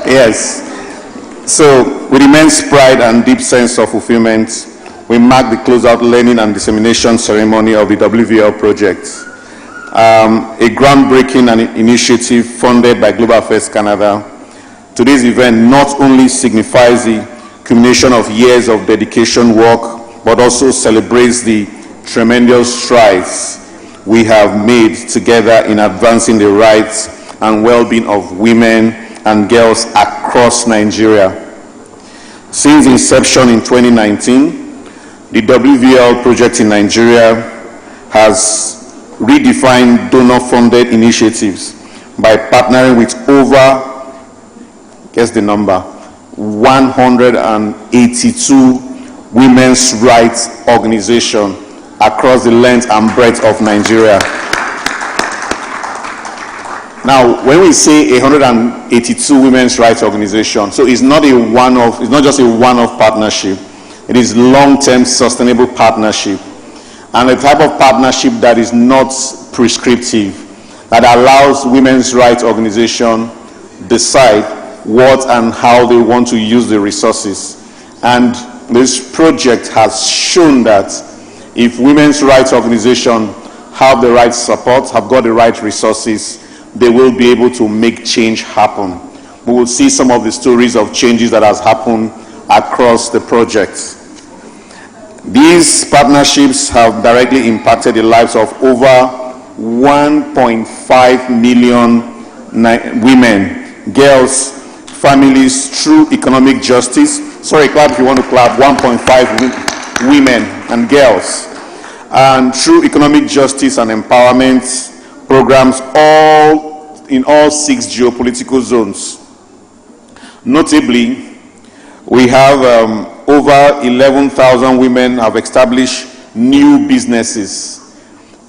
Yes. So, with immense pride and deep sense of fulfillment, we mark the closeout learning and dissemination ceremony of the WVL project, a groundbreaking initiative funded by Global Affairs Canada. Today's event not only signifies the culmination of years of dedication work, but also celebrates the tremendous strides we have made together in advancing the rights and well-being of women and girls across Nigeria. Since inception in 2019, the WVL project in Nigeria has redefined donor-funded initiatives by partnering with over, guess the number, 182 women's rights organizations across the length and breadth of Nigeria. Now, when we say 182 women's rights organizations, so it's not just a one-off partnership. It is long-term sustainable partnership, and a type of partnership that is not prescriptive, that allows women's rights organizations decide what and how they want to use the resources. And this project has shown that if women's rights organizations have the right support, have got the right resources, they will be able to make change happen. We will see some of the stories of changes that has happened across the project. These partnerships have directly impacted the lives of over 1.5 million women, girls, families through economic justice. Sorry, clap if you want to clap. 1.5 women and girls. And through economic justice and empowerment programs in all 6 geopolitical zones. Notably, we have over 11,000 women have established new businesses.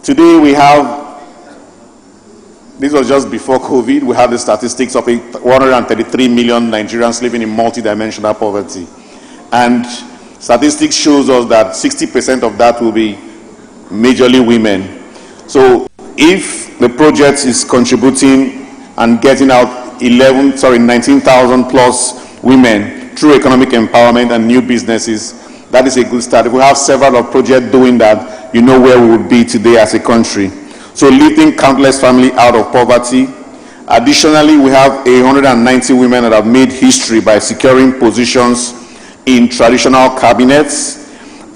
Today we have, this was just before COVID, we have the statistics of 133 million Nigerians living in multidimensional poverty. And statistics shows us that 60% of that will be majorly women. So if the project is contributing and getting out 19,000 plus women through economic empowerment and new businesses, that is a good start. If we have several of projects doing that, you know where we would be today as a country. So lifting countless families out of poverty. Additionally, we have 190 women that have made history by securing positions in traditional cabinets,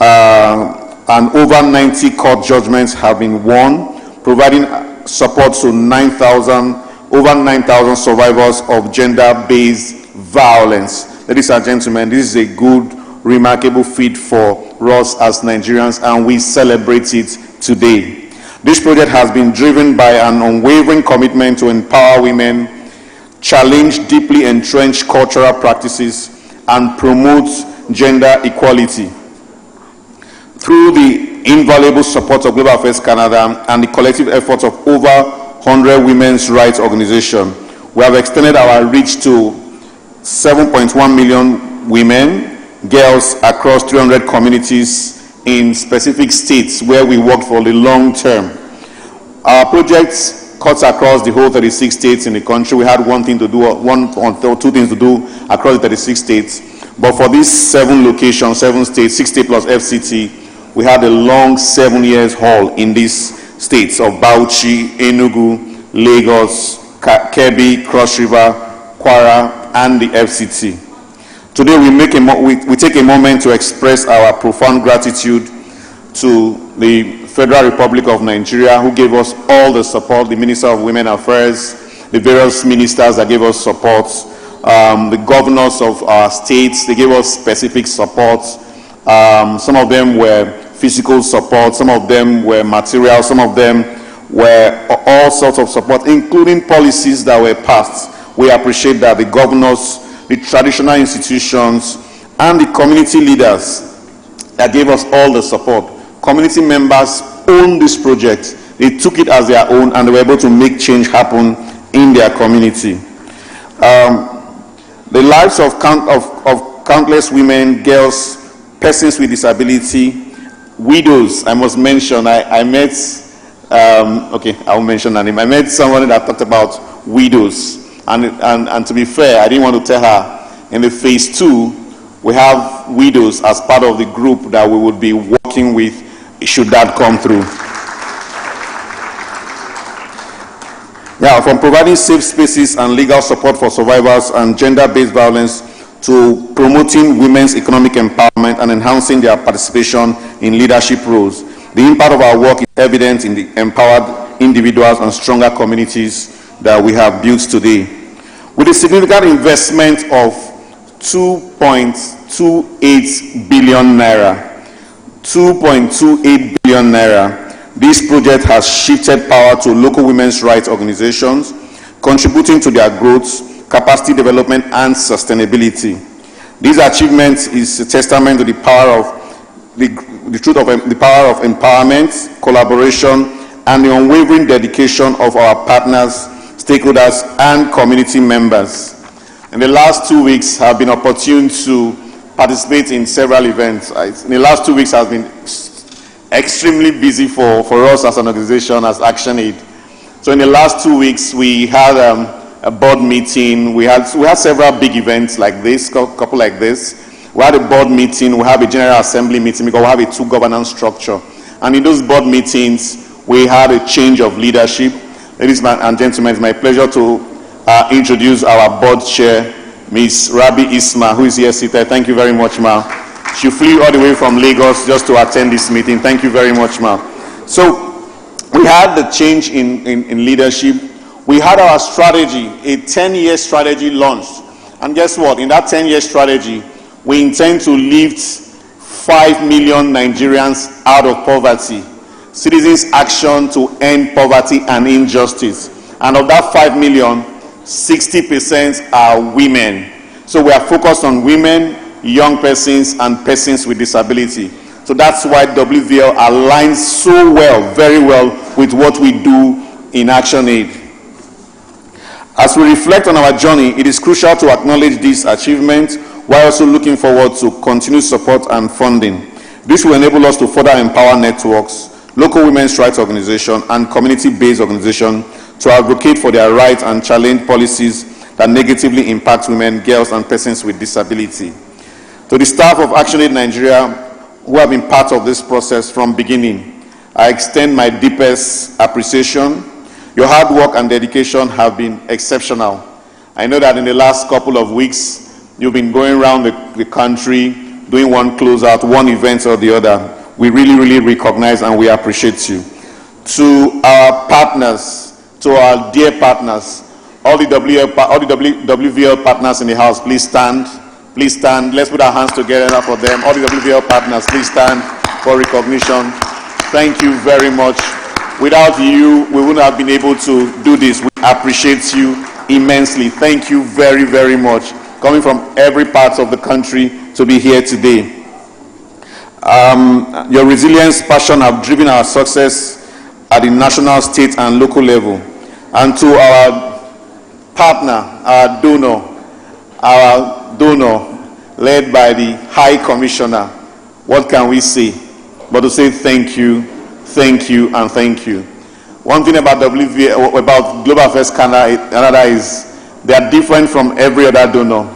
and over 90 court judgments have been won, providing support to over 9,000 survivors of gender-based violence. Ladies and gentlemen, this is a good, remarkable feat for us as Nigerians, and we celebrate it today. This project has been driven by an unwavering commitment to empower women, challenge deeply entrenched cultural practices, and promote gender equality. Through the invaluable support of Global Affairs Canada and the collective efforts of over 100 women's rights organizations, we have extended our reach to 7.1 million women, girls across 300 communities in specific states where we work for the long term. Our project cuts across the whole 36 states in the country. We had two things to do across the 36 states. But for these 7 locations, 7 states, 6 states plus FCT, we had a long 7 years haul in these states of Bauchi, Enugu, Lagos, Kebbi, Cross River, Kwara, and the FCT. Today we take a moment to express our profound gratitude to the Federal Republic of Nigeria, who gave us all the support, the Minister of Women Affairs, the various ministers that gave us support, the governors of our states, they gave us specific support. Some of them were physical support, some of them were material, some of them were all sorts of support, including policies that were passed. We appreciate that the governors, the traditional institutions, and the community leaders that gave us all the support. Community members own this project. They took it as their own, and they were able to make change happen in their community. The lives of countless women, girls, persons with disability, widows. I must mention, I met, I'll mention her name. I met someone that talked about widows. And to be fair, I didn't want to tell her, in the phase 2, we have widows as part of the group that we would be working with should that come through. Yeah, from providing safe spaces and legal support for survivors and gender-based violence to promoting women's economic empowerment and enhancing their participation in leadership roles. The impact of our work is evident in the empowered individuals and stronger communities that we have built today. With a significant investment of 2.28 billion naira, 2.28 billion naira, this project has shifted power to local women's rights organizations, contributing to their growth, capacity development, and sustainability. This achievement is a testament to the power of the power of empowerment, collaboration, and the unwavering dedication of our partners, stakeholders, and community members. In the last 2 weeks, I have been opportune to participate in several events. In the last 2 weeks, has been extremely busy for us as an organization, as ActionAid. So in the last 2 weeks, we had a board meeting. We had several big events like this, couple like this. We had a board meeting. We have a general assembly meeting because we have a 2 governance structure. And in those board meetings, we had a change of leadership. Ladies and gentlemen, it's my pleasure to introduce our board chair, Ms. Rabi Isma, who is here seated. Thank you very much, ma'am. She flew all the way from Lagos just to attend this meeting. Thank you very much, ma'am. So we had the change in leadership. We had our strategy, a 10-year strategy launched. And guess what? In that 10-year strategy, we intend to lift 5 million Nigerians out of poverty. Citizens' action to end poverty and injustice. And of that 5 million, 60% are women. So we are focused on women, young persons, and persons with disability. So that's why WVL aligns so well, very well, with what we do in ActionAid. As we reflect on our journey, it is crucial to acknowledge this achievement while also looking forward to continued support and funding. This will enable us to further empower networks, local women's rights organizations, and community-based organizations to advocate for their rights and challenge policies that negatively impact women, girls, and persons with disability. To the staff of ActionAid Nigeria who have been part of this process from beginning, I extend my deepest appreciation. Your hard work and dedication have been exceptional. I know that in the last couple of weeks, you've been going around the country, doing one closeout, one event or the other. We really, really recognize and we appreciate you. To our partners, to our dear partners, all the WVL partners in the house, please stand. Please stand. Let's put our hands together for them. All the WVL partners, please stand for recognition. Thank you very much. Without you, we wouldn't have been able to do this. We appreciate you immensely. Thank you very, very much. Coming from every part of the country to be here today. Your resilience, passion have driven our success at the national, state, and local level. And to our partner, our donor, led by the High Commissioner, what can we say but to say thank you, and thank you. One thing about Global Affairs Canada is they are different from every other donor.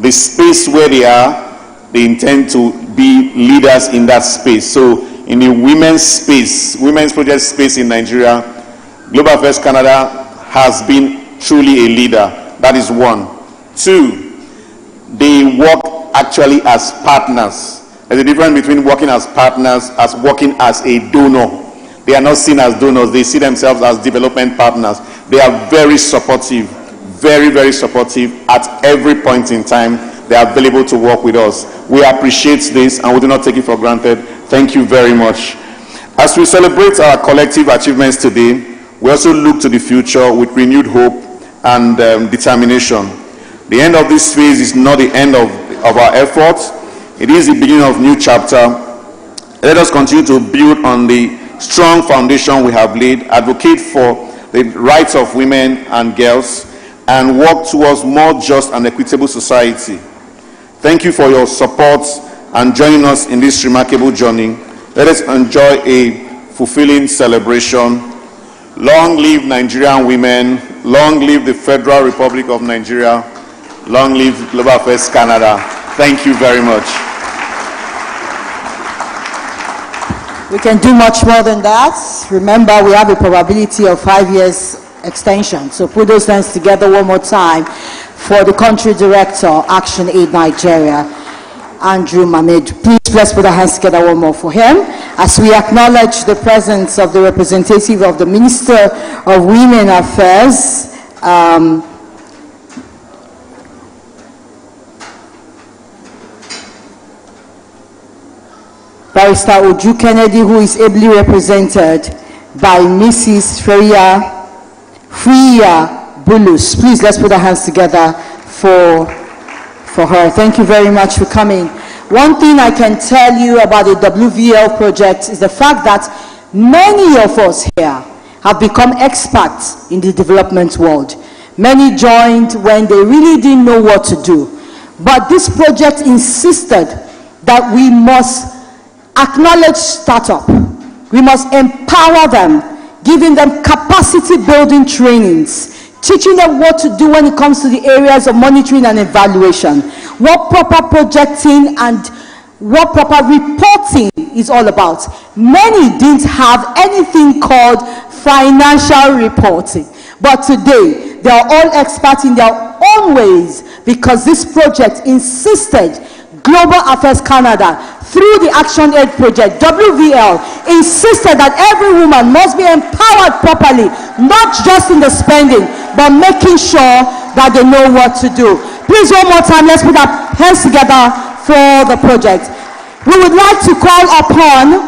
The space where they are, they intend to be leaders in that space. So in the women's project space in Nigeria, Global Affairs Canada has been truly a leader. That is one. Two, they work actually as partners. There's a difference between working as partners as working as a donor. They are not seen as donors. They see themselves as development partners. They are very supportive, very, very supportive at every point in time. They are available to work with us. We appreciate this and we do not take it for granted. Thank you very much. As we celebrate our collective achievements today, we also look to the future with renewed hope and determination. The end of this phase is not the end of our efforts. It is the beginning of a new chapter. Let us continue to build on the strong foundation we have laid, advocate for the rights of women and girls, and work towards more just and equitable society. Thank you for your support and joining us in this remarkable journey. Let us enjoy a fulfilling celebration. Long live Nigerian women. Long live the Federal Republic of Nigeria. Long live Global Affairs Canada. Thank you very much. We can do much more than that. Remember, we have a probability of 5 years extension. So put those hands together one more time for the country director, ActionAid Nigeria, Andrew Mahmoud. Please let's put our hands together one more for him as we acknowledge the presence of the representative of the Minister of Women Affairs, Barrister Uju Kennedy, who is ably represented by Mrs. Freya Bulus. Please let's put our hands together for her. Thank you very much for coming. One thing I can tell you about the WVL project is the fact that many of us here have become experts in the development world. Many joined when they really didn't know what to do. But this project insisted that we must acknowledge startup. We must empower them, giving them capacity building trainings, teaching them what to do when it comes to the areas of monitoring and evaluation, what proper projecting and what proper reporting is all about. Many didn't have anything called financial reporting, but today they are all experts in their own ways because this project insisted Global Affairs Canada, through the ActionAid project, WVL, insisted that every woman must be empowered properly, not just in the spending, but making sure that they know what to do. Please, one more time, let's put our hands together for the project. We would like to call upon,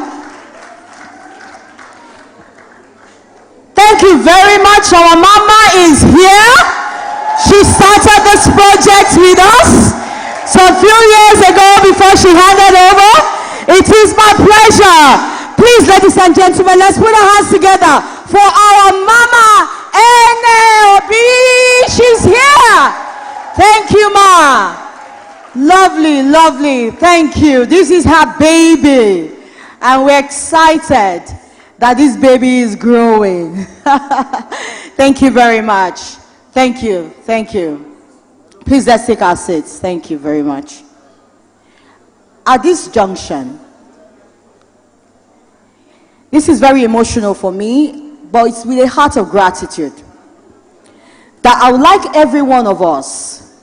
thank you very much, our mama is here. She started this project with us. So a few years ago, before she handed over, it is my pleasure. Please, ladies and gentlemen, let's put our hands together for our mama, Obi. She's here. Thank you, ma. Lovely, lovely. Thank you. This is her baby. And we're excited that this baby is growing. Thank you very much. Thank you. Thank you. Please, let's take our seats. Thank you very much. At this junction, this is very emotional for me, but it's with a heart of gratitude that I would like every one of us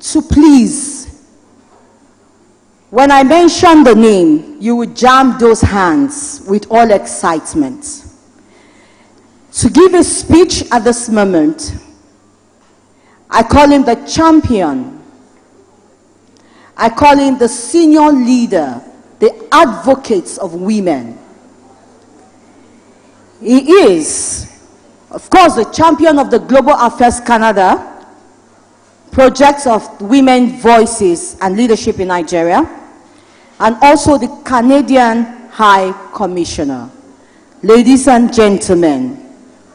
to please, when I mention the name, you would jam those hands with all excitement. To give a speech at this moment, I call him the champion. I call him the senior leader, the advocate of women. He is, of course, the champion of the Global Affairs Canada project of women voices and leadership in Nigeria, and also the Canadian High Commissioner. Ladies and gentlemen,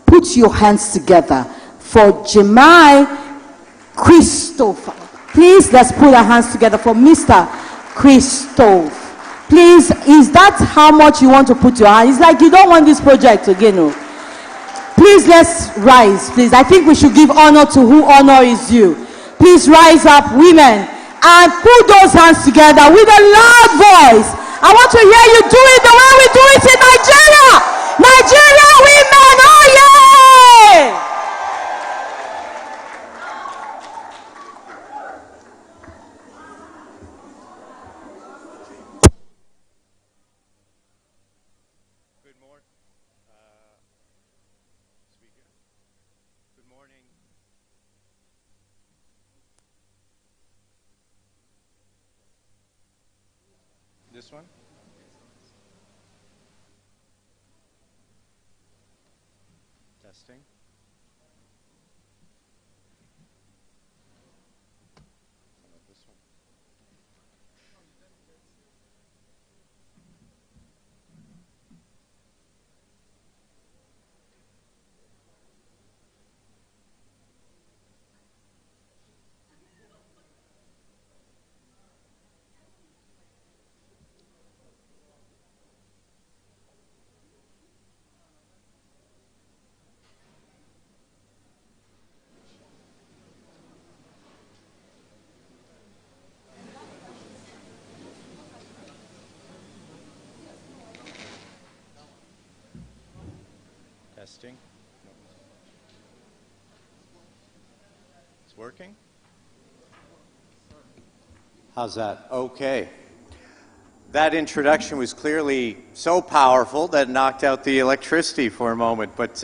put your hands together for Jemai Christopher. Please, let's put our hands together for Mr. Christophe. Please, is that how much you want to put your hand? It's like you don't want this project again. No. Please, let's rise, please. I think we should give honor to who honor is due. Please rise up, women, and put those hands together with a loud voice. I want to hear you do it the way we do it in Nigeria. Nigeria women, oh yeah! This one? Testing. How about this one? Testing. It's working? How's that? Okay. That introduction was clearly so powerful that it knocked out the electricity for a moment, but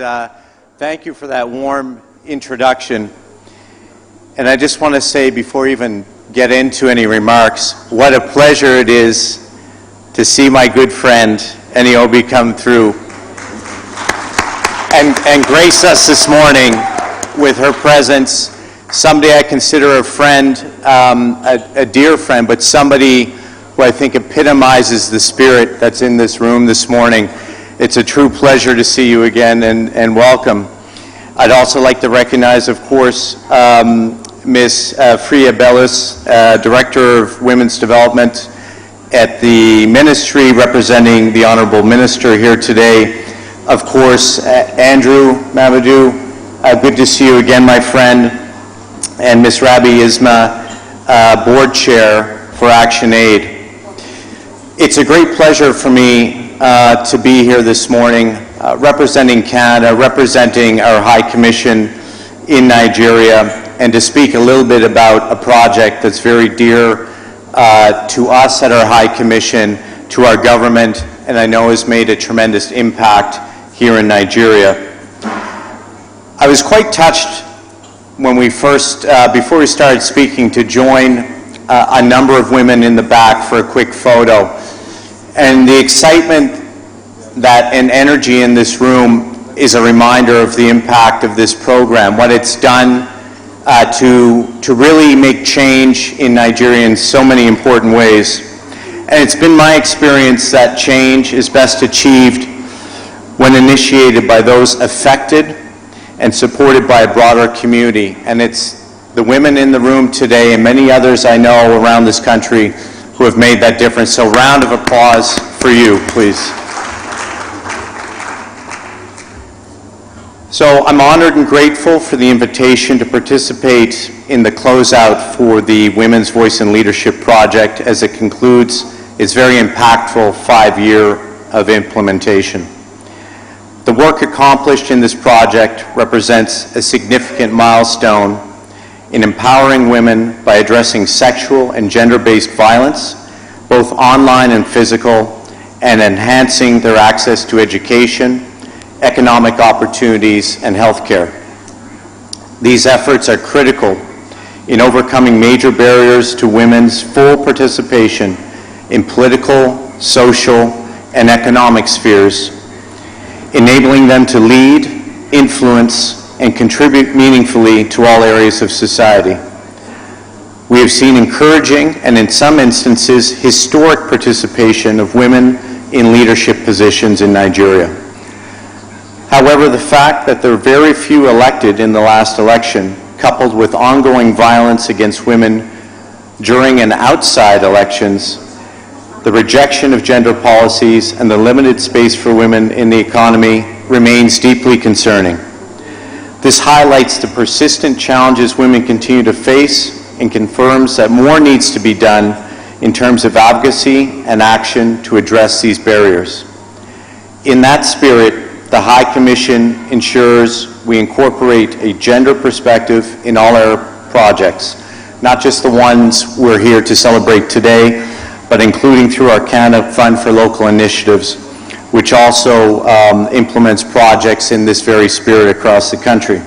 thank you for that warm introduction. And I just want to say, before I even get into any remarks, what a pleasure it is to see my good friend, Eniobi, come through and grace us this morning with her presence. Somebody I consider a friend, a dear friend, but somebody who I think epitomizes the spirit that's in this room this morning. It's a true pleasure to see you again, and welcome. I'd also like to recognize, of course, Ms. Freya Bellis, Director of Women's Development at the Ministry, representing the Honourable Minister here today. Of course, Andrew Mamadou, good to see you again, my friend, and Ms. Rabi Isma, Board Chair for ActionAid. It's a great pleasure for me to be here this morning, representing Canada, representing our High Commission in Nigeria, and to speak a little bit about a project that's very dear to us at our High Commission, to our government, and I know has made a tremendous impact here in Nigeria. I was quite touched when we first, before we started speaking, to join a number of women in the back for a quick photo. And the excitement and energy in this room is a reminder of the impact of this program, what it's done to really make change in Nigeria in so many important ways. And it's been my experience that change is best achieved when initiated by those affected and supported by a broader community. And it's the women in the room today and many others I know around this country who have made that difference. So round of applause for you, please. So I'm honored and grateful for the invitation to participate in the closeout for the Women's Voice and Leadership Project as it concludes its very impactful 5-year of implementation. The work accomplished in this project represents a significant milestone in empowering women by addressing sexual and gender-based violence, both online and physical, and enhancing their access to education, economic opportunities, and healthcare. These efforts are critical in overcoming major barriers to women's full participation in political, social, and economic spheres, enabling them to lead, influence, and contribute meaningfully to all areas of society. We have seen encouraging and, in some instances, historic participation of women in leadership positions in Nigeria. However, the fact that there are very few elected in the last election, coupled with ongoing violence against women during and outside elections, the rejection of gender policies, and the limited space for women in the economy remains deeply concerning. This highlights the persistent challenges women continue to face and confirms that more needs to be done in terms of advocacy and action to address these barriers. In that spirit, the High Commission ensures we incorporate a gender perspective in all our projects, not just the ones we're here to celebrate today, but including through our Canada Fund for Local Initiatives, which also implements projects in this very spirit across the country.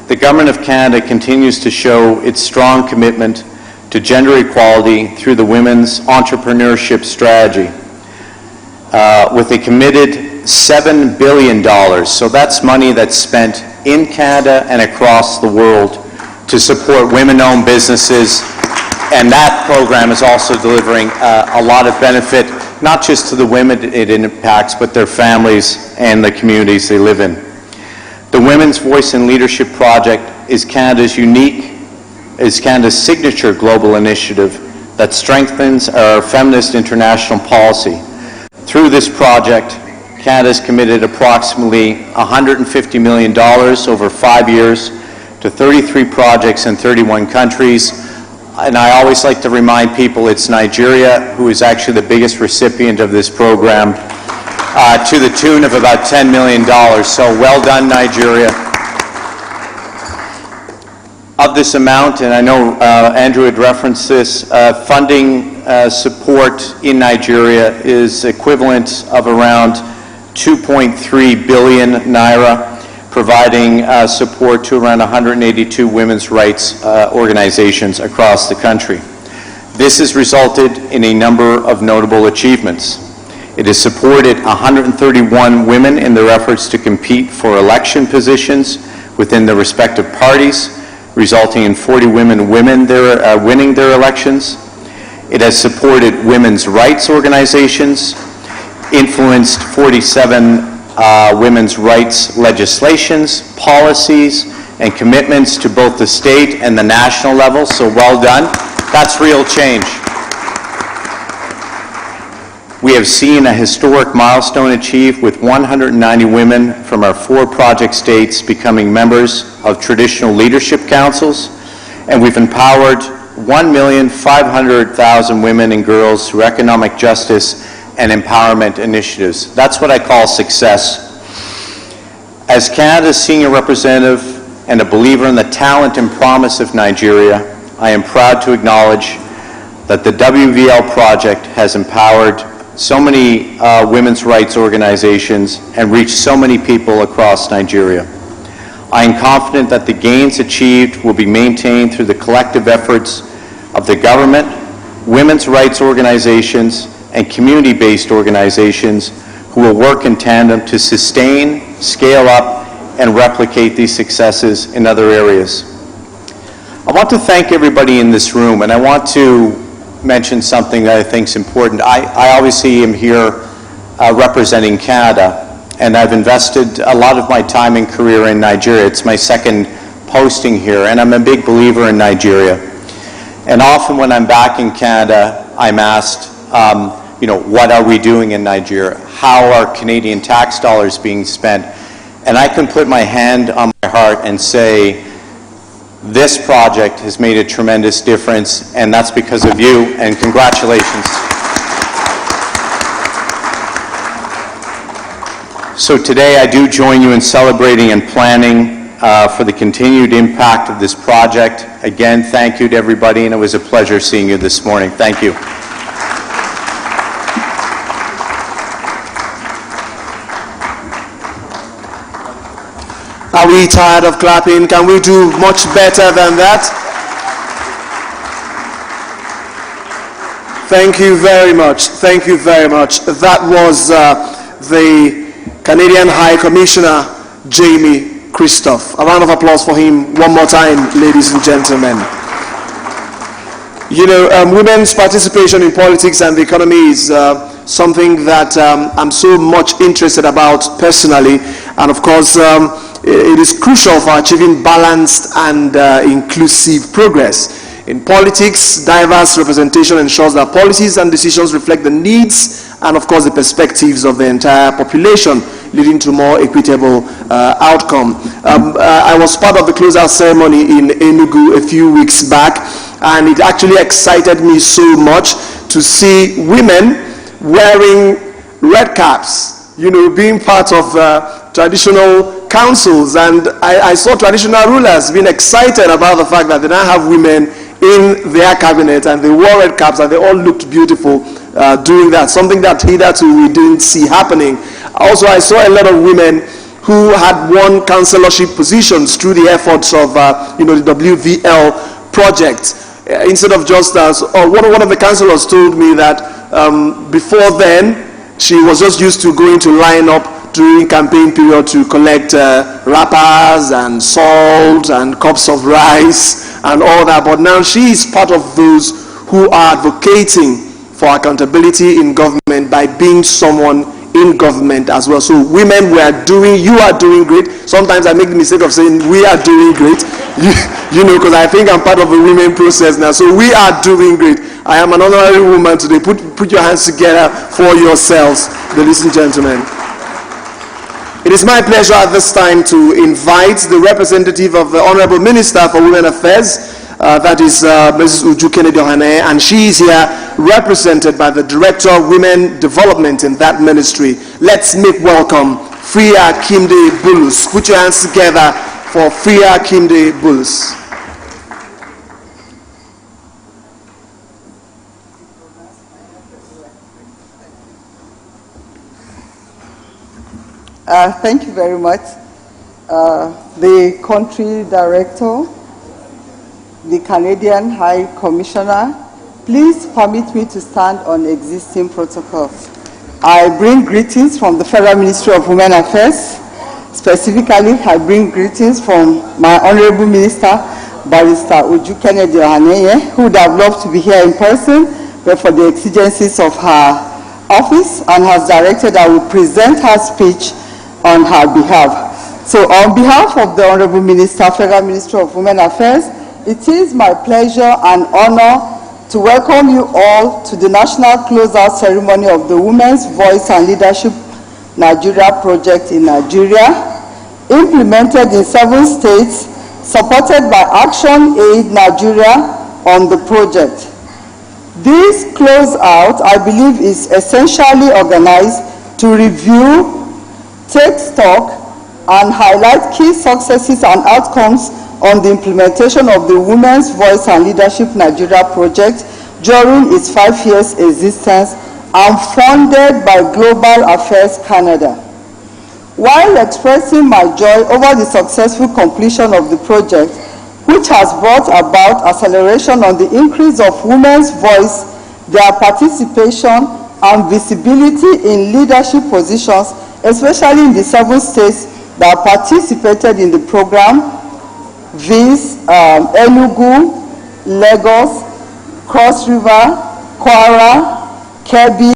The Government of Canada continues to show its strong commitment to gender equality through the Women's Entrepreneurship Strategy, with a committed $7 billion. So that's money that's spent in Canada and across the world to support women-owned businesses. And that program is also delivering a lot of benefit, not just to the women it impacts, but their families and the communities they live in. The Women's Voice and Leadership Project is Canada's signature global initiative that strengthens our feminist international policy. Through this project, Canada has committed approximately $150 million over 5 years to 33 projects in 31 countries. And I always like to remind people it's Nigeria who is actually the biggest recipient of this program. to the tune of about $10 million. So well done, Nigeria. Of this amount, and I know Andrew had referenced this, funding support in Nigeria is equivalent of around 2.3 billion naira, providing support to around 182 women's rights organizations across the country. This has resulted in a number of notable achievements. It has supported 131 women in their efforts to compete for election positions within their respective parties, resulting in 40 women winning their elections. It has supported women's rights organizations, influenced 47 women's rights legislations, policies, and commitments to both the state and the national level, so well done. That's real change. We have seen a historic milestone achieved with 190 women from our 4 project states becoming members of traditional leadership councils, and we've empowered 1,500,000 women and girls through economic justice and empowerment initiatives. That's what I call success. As Canada's senior representative and a believer in the talent and promise of Nigeria, I am proud to acknowledge that the WVL project has empowered so many women's rights organizations and reached so many people across Nigeria. I am confident that the gains achieved will be maintained through the collective efforts of the government, women's rights organizations, and community-based organizations who will work in tandem to sustain, scale up, and replicate these successes in other areas. I want to thank everybody in this room, and I want to mention something that I think is important. I obviously am here representing Canada, and I've invested a lot of my time and career in Nigeria. It's my second posting here, and I'm a big believer in Nigeria. And often when I'm back in Canada, I'm asked, what are we doing in Nigeria? How are Canadian tax dollars being spent? And I can put my hand on my heart and say, this project has made a tremendous difference, and that's because of you, and congratulations. So today I do join you in celebrating and planning for the continued impact of this project. Again, thank you to everybody, and it was a pleasure seeing you this morning. Thank you. Are we tired of clapping? Can we do much better than that? Thank you very much. Thank you very much. That was the Canadian High Commissioner, Jamie Christophe. A round of applause for him one more time, ladies and gentlemen. Women's participation in politics and the economy is something that I'm so much interested about personally, and of course it is crucial for achieving balanced and inclusive progress. In politics, diverse representation ensures that policies and decisions reflect the needs and of course the perspectives of the entire population, leading to more equitable outcome. I was part of the closeout ceremony in Enugu a few weeks back, and it actually excited me so much to see women wearing red caps, being part of traditional councils, and I saw traditional rulers being excited about the fact that they now have women in their cabinet, and they wore red caps and they all looked beautiful doing that, something that hitherto we didn't see happening. Also, I saw a lot of women who had won councillorship positions through the efforts of the WVL project. Instead of just as, one of the councillors told me that before then, she was just used to going to line up during campaign period to collect wrappers and salt and cups of rice and all that. But now she is part of those who are advocating for accountability in government by being someone in government as well. So women, you are doing great. Sometimes I make the mistake of saying we are doing great, because I think I'm part of the women process now. So we are doing great. I am an honorary woman today. Put your hands together for yourselves, ladies and gentlemen. It is my pleasure at this time to invite the representative of the Honorable Minister for Women Affairs, that is Mrs. Uju Kennedy-Ohane, and she is here represented by the Director of Women Development in that ministry. Let's make welcome Freya Kimde Bulus. Put your hands together for Freya Kimde Bulus. Thank you very much. The country director, the Canadian High Commissioner, please permit me to stand on existing protocols. I bring greetings from the Federal Ministry of Women Affairs. Specifically, I bring greetings from my Honorable Minister, Barrister Uju Kennedy-Ohane, who would have loved to be here in person, but for the exigencies of her office, and has directed I will present her speech on her behalf. So on behalf of the Honorable Minister, Federal Ministry of Women Affairs, it is my pleasure and honor to welcome you all to the National Closeout Ceremony of the Women's Voice and Leadership Nigeria project in Nigeria, implemented in 7 states, supported by ActionAid Nigeria on the project. This closeout, I believe, is essentially organized to review, take stock, and highlight key successes and outcomes on the implementation of the Women's Voice and Leadership Nigeria project during its 5 years existence and funded by Global Affairs Canada. While expressing my joy over the successful completion of the project, which has brought about acceleration on the increase of women's voice, their participation and visibility in leadership positions, especially in the 7 states that participated in the program, viz. Enugu, Lagos, Cross River, Kwara, Kebbi,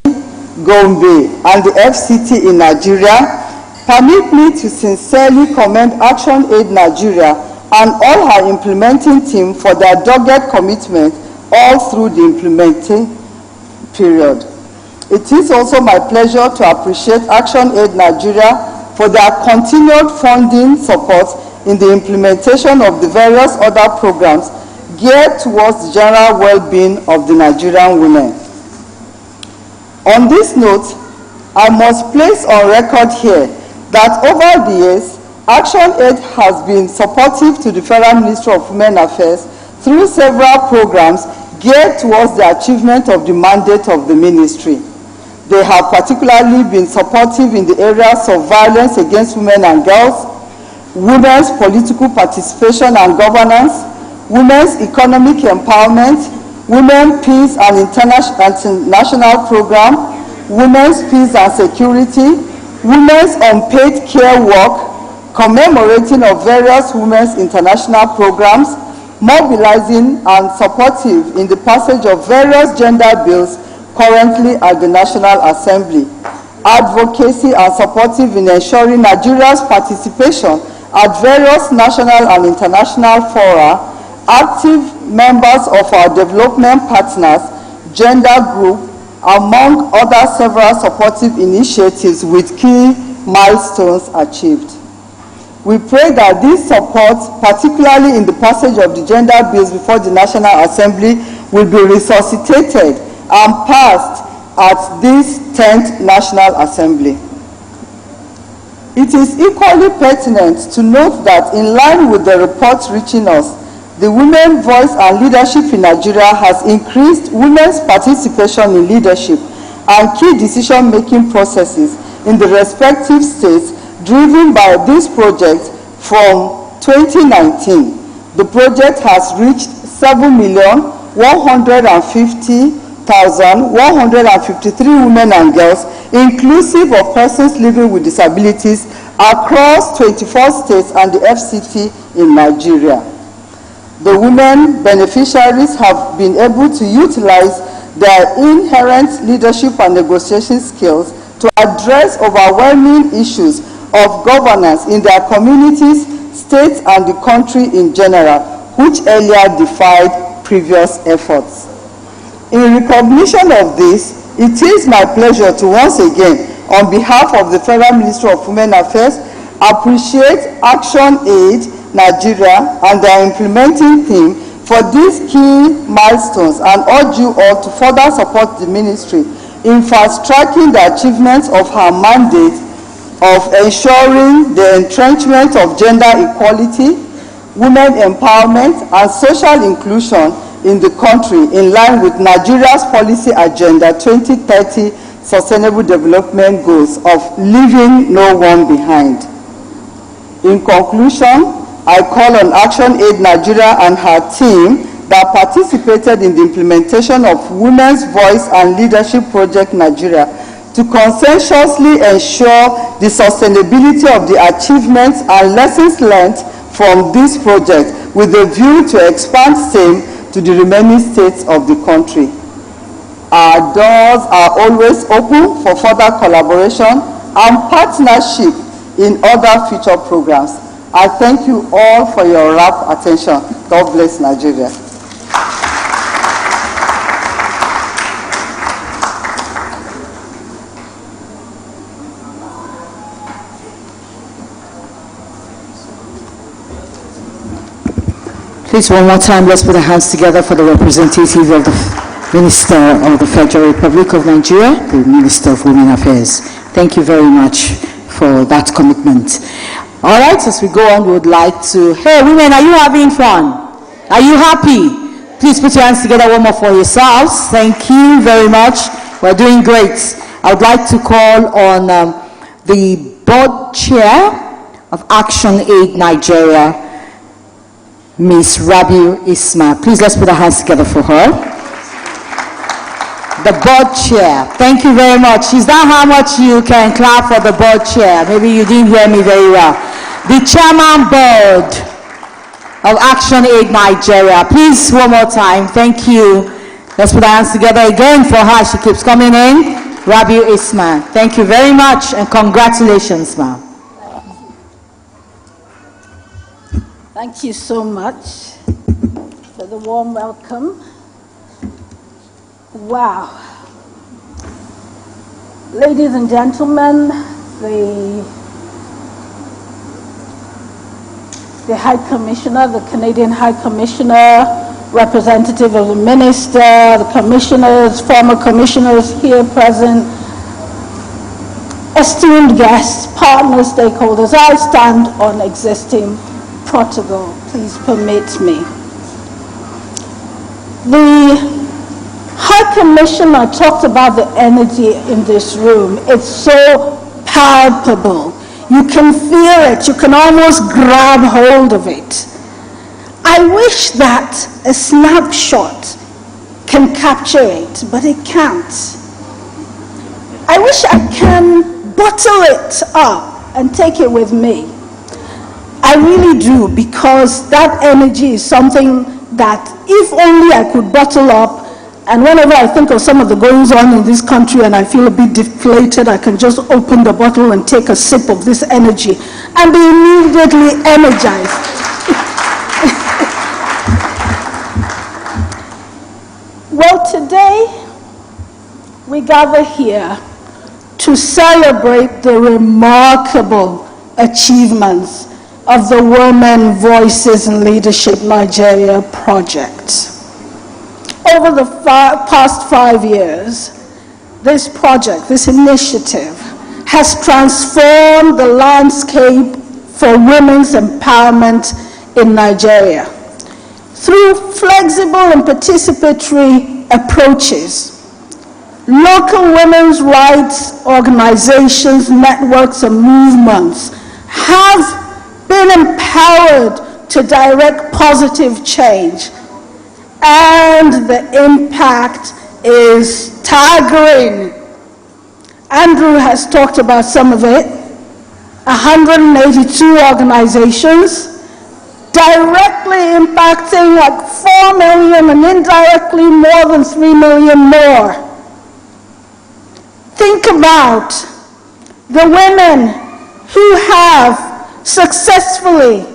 Gombe, and the FCT in Nigeria, permit me to sincerely commend ActionAid Nigeria and all her implementing team for their dogged commitment all through the implementing period. It is also my pleasure to appreciate ActionAid Nigeria for their continued funding support in the implementation of the various other programs geared towards the general well-being of the Nigerian women. On this note, I must place on record here that over the years, ActionAid has been supportive to the Federal Ministry of Women Affairs through several programs geared towards the achievement of the mandate of the ministry. They have particularly been supportive in the areas of violence against women and girls, women's political participation and governance, women's economic empowerment, women peace and international program, women's peace and security, women's unpaid care work, commemorating of various women's international programs, mobilizing and supportive in the passage of various gender bills currently at the National Assembly, advocacy and supportive in ensuring Nigeria's participation at various national and international fora, active members of our development partners, gender group, among other several supportive initiatives with key milestones achieved. We pray that this support, particularly in the passage of the gender bills before the National Assembly, will be resuscitated and passed at this 10th National Assembly. It is equally pertinent to note that in line with the reports reaching us, the women's voice and leadership in Nigeria has increased women's participation in leadership and key decision-making processes in the respective states driven by this project. From 2019, the project has reached 7,150,153 women and girls, inclusive of persons living with disabilities, across 24 states and the FCT in Nigeria. The women beneficiaries have been able to utilize their inherent leadership and negotiation skills to address overwhelming issues of governance in their communities, states, and the country in general, which earlier defied previous efforts. In recognition of this, it is my pleasure to once again, on behalf of the Federal Ministry of Women Affairs, appreciate ActionAid Nigeria and their implementing team for these key milestones and urge you all to further support the ministry in fast-tracking the achievements of her mandate of ensuring the entrenchment of gender equality, women empowerment, and social inclusion in the country in line with Nigeria's policy agenda 2030 Sustainable Development Goals of leaving no one behind. In conclusion, I call on ActionAid Nigeria and her team that participated in the implementation of Women's Voice and Leadership Project Nigeria to conscientiously ensure the sustainability of the achievements and lessons learned from this project with a view to expand same to the remaining states of the country. Our doors are always open for further collaboration and partnership in other future programs. I thank you all for your rapt attention. God bless Nigeria. Please, one more time, let's put our hands together for the representative of the Minister of the Federal Republic of Nigeria, the Minister of Women Affairs. Thank you very much for that commitment. All right, as we go on, we would like to, hey, women, are you having fun? Are you happy? Please put your hands together one more for yourselves. Thank you very much. We're doing great. I would like to call on the board chair of ActionAid Nigeria, Ms. Rabiu Isma. Please, let's put our hands together for her. The board chair. Thank you very much. Is that how much you can clap for the board chair? Maybe you didn't hear me very well. The chairman board of ActionAid Nigeria. Please, one more time. Thank you. Let's put our hands together again for her. She keeps coming in. Rabiu Isma. Thank you very much and congratulations, ma'am. Thank you so much for the warm welcome. Wow. Ladies and gentlemen, the High Commissioner, the Canadian High Commissioner, representative of the Minister, the commissioners, former commissioners here present, esteemed guests, partners, stakeholders, I stand on existing protocol. Please permit me. The High Commissioner talked about the energy in this room. It's so palpable. You can feel it. You can almost grab hold of it. I wish that a snapshot can capture it, but it can't. I wish I can bottle it up and take it with me. I really do, because that energy is something that if only I could bottle up, and whenever I think of some of the goings on in this country and I feel a bit deflated, I can just open the bottle and take a sip of this energy and be immediately energized. Well, today we gather here to celebrate the remarkable achievements of the Women Voices in Leadership Nigeria project. Over the past 5 years, this project, this initiative, has transformed the landscape for women's empowerment in Nigeria. Through flexible and participatory approaches, local women's rights organizations, networks, and movements have been empowered to direct positive change, and the impact is staggering. Andrew has talked about some of it. 182 organizations directly impacting like 4 million and indirectly more than 3 million more. Think about the women who have successfully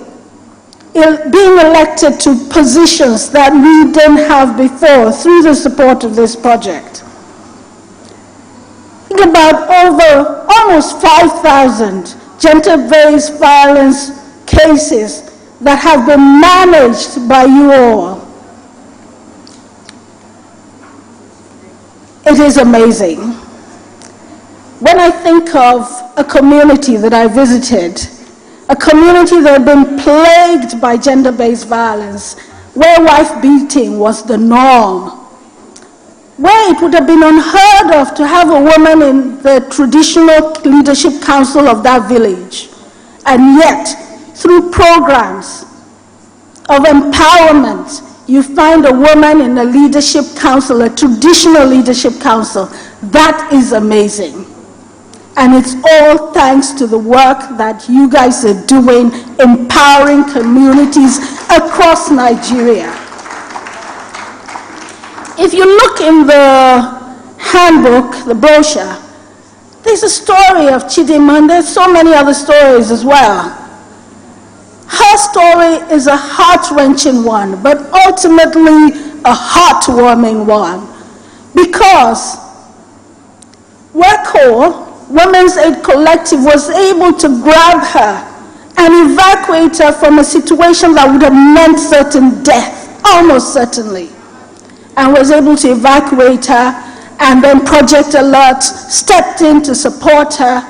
being elected to positions that we didn't have before through the support of this project. Think about over almost 5,000 gender-based violence cases that have been managed by you all it is amazing. When I think of a community that I visited, a community that had been plagued by gender-based violence, where wife beating was the norm, where it would have been unheard of to have a woman in the traditional leadership council of that village, and yet, through programs of empowerment, you find a woman in a leadership council, a traditional leadership council. That is amazing. And it's all thanks to the work that you guys are doing, empowering communities across Nigeria. If you look in the handbook, the brochure, there's a story of Chidinma, and there's so many other stories as well. Her story is a heart-wrenching one, but ultimately a heartwarming one, because WECO, Women's Aid Collective, was able to grab her and evacuate her from a situation that would have meant certain death, almost certainly, and was able to evacuate her, and then Project Alert stepped in to support her.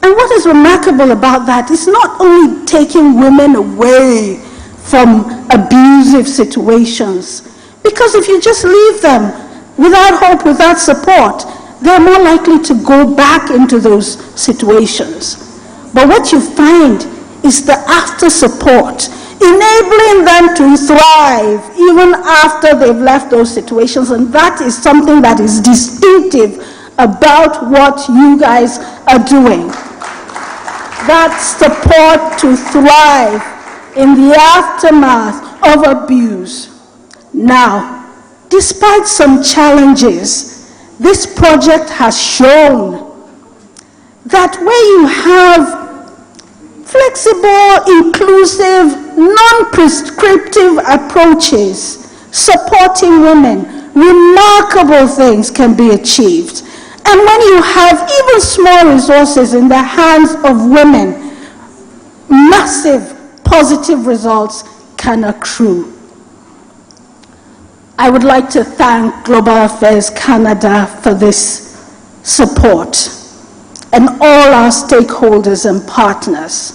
And what is remarkable about that is not only taking women away from abusive situations, because if you just leave them without hope, without support, they're more likely to go back into those situations. But what you find is the after support, enabling them to thrive even after they've left those situations. And that is something that is distinctive about what you guys are doing. That support to thrive in the aftermath of abuse. Now, despite some challenges, this project has shown that where you have flexible, inclusive, non-prescriptive approaches supporting women, remarkable things can be achieved. And when you have even small resources in the hands of women, massive positive results can accrue. I would like to thank Global Affairs Canada for this support, and all our stakeholders and partners,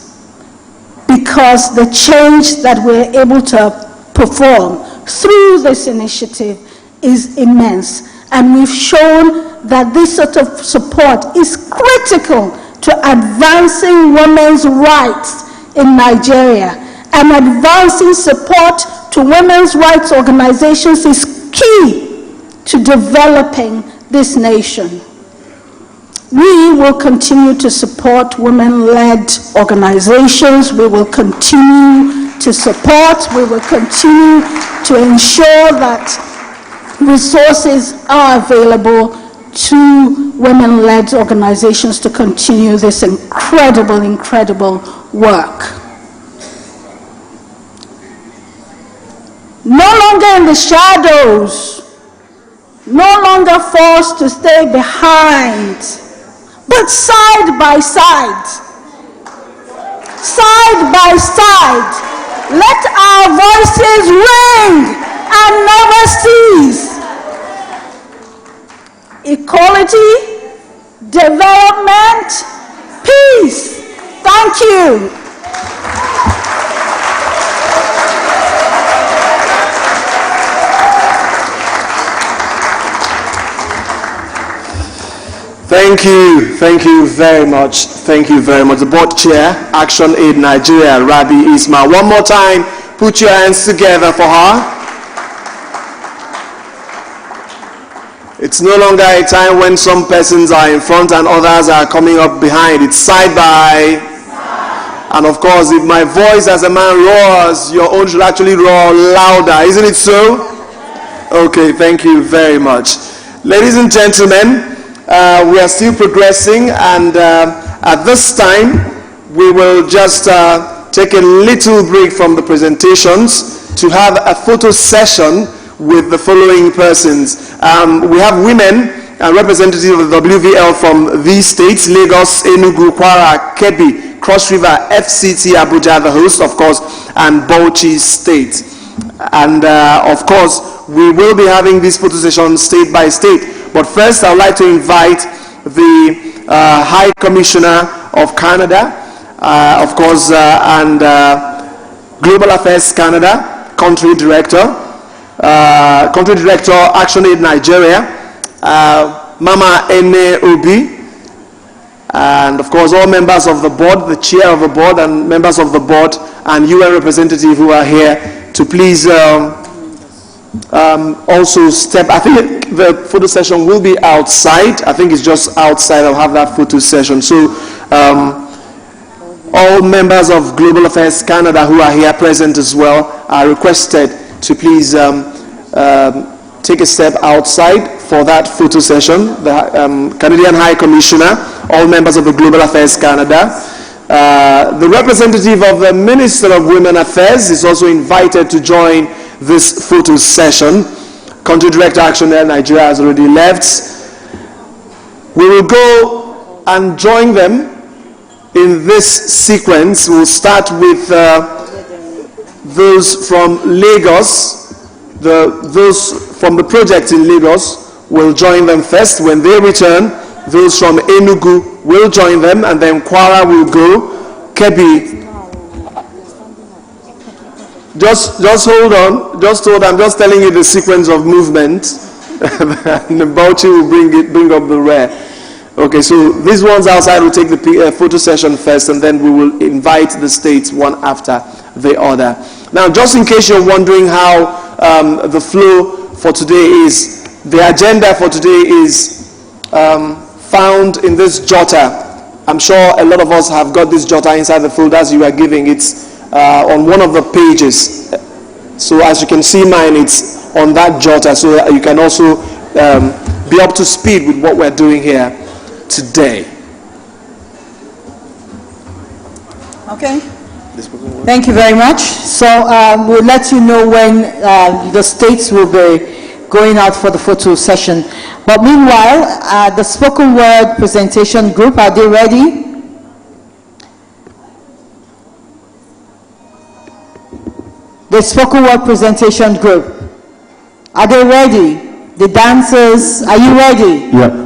because the change that we're able to perform through this initiative is immense. And we've shown that this sort of support is critical to advancing women's rights in Nigeria. And advancing support to women's rights organizations is key to developing this nation. We will continue to support women-led organizations. We will continue to support. We will continue to ensure that resources are available to women-led organizations to continue this incredible, incredible work. No longer in the shadows, no longer forced to stay behind, but side by side, let our voices ring and never cease. Equality, development, peace. Thank you. Thank you very much. Thank you very much. The board chair, ActionAid Nigeria, Rabi Isma. One more time, put your hands together for her. It's no longer a time when some persons are in front and others are coming up behind. It's side by side. And of course, if my voice as a man roars, your own should actually roar louder. Isn't it so? Okay, thank you very much. Ladies and gentlemen, we are still progressing, and at this time we will just take a little break from the presentations to have a photo session with the following persons. We have women representatives of the WVL from these states: Lagos, Enugu, Kwara, Kebbi, Cross River, FCT, Abuja, the host, of course, and Bauchi State. And of course, we will be having this photo session state by state. But first, I would like to invite the High Commissioner of Canada, of course, and Global Affairs Canada, Country Director, ActionAid Nigeria, Mama Ene Obi, and of course all members of the board, the chair of the board and members of the board, and UN representative who are here to please also step. I think the photo session will be outside. I think it's just outside. I'll have that photo session. So all members of Global Affairs Canada who are here present as well are requested to please take a step outside for that photo session. The Canadian High Commissioner, all members of the Global Affairs Canada, the representative of the Minister of Women Affairs is also invited to join this photo session. Country Director ActionAid Nigeria has already left. We will go and join them in this sequence. We'll start with those from Lagos. Those from the project in Lagos will join them first. When they return, those from Enugu will join them, and then Kwara will go. Kebbi, just hold on. I'm just telling you the sequence of movement. And Bauchi will bring up the rear. Okay, so these ones outside will take the photo session first, and then we will invite the states one after the other. Now, just in case you're wondering how the flow for today is, the agenda for today is found in this jotter. I'm sure a lot of us have got this jotter inside the folders you are giving. It's on one of the pages. So as you can see mine, it's on that jotter, so that you can also be up to speed with what we're doing here today. Okay. Thank you very much. So we'll let you know when the states will be going out for the photo session. But meanwhile, the spoken word presentation group, are they ready? The spoken word presentation group, are they ready? The dancers, are you ready? Yeah.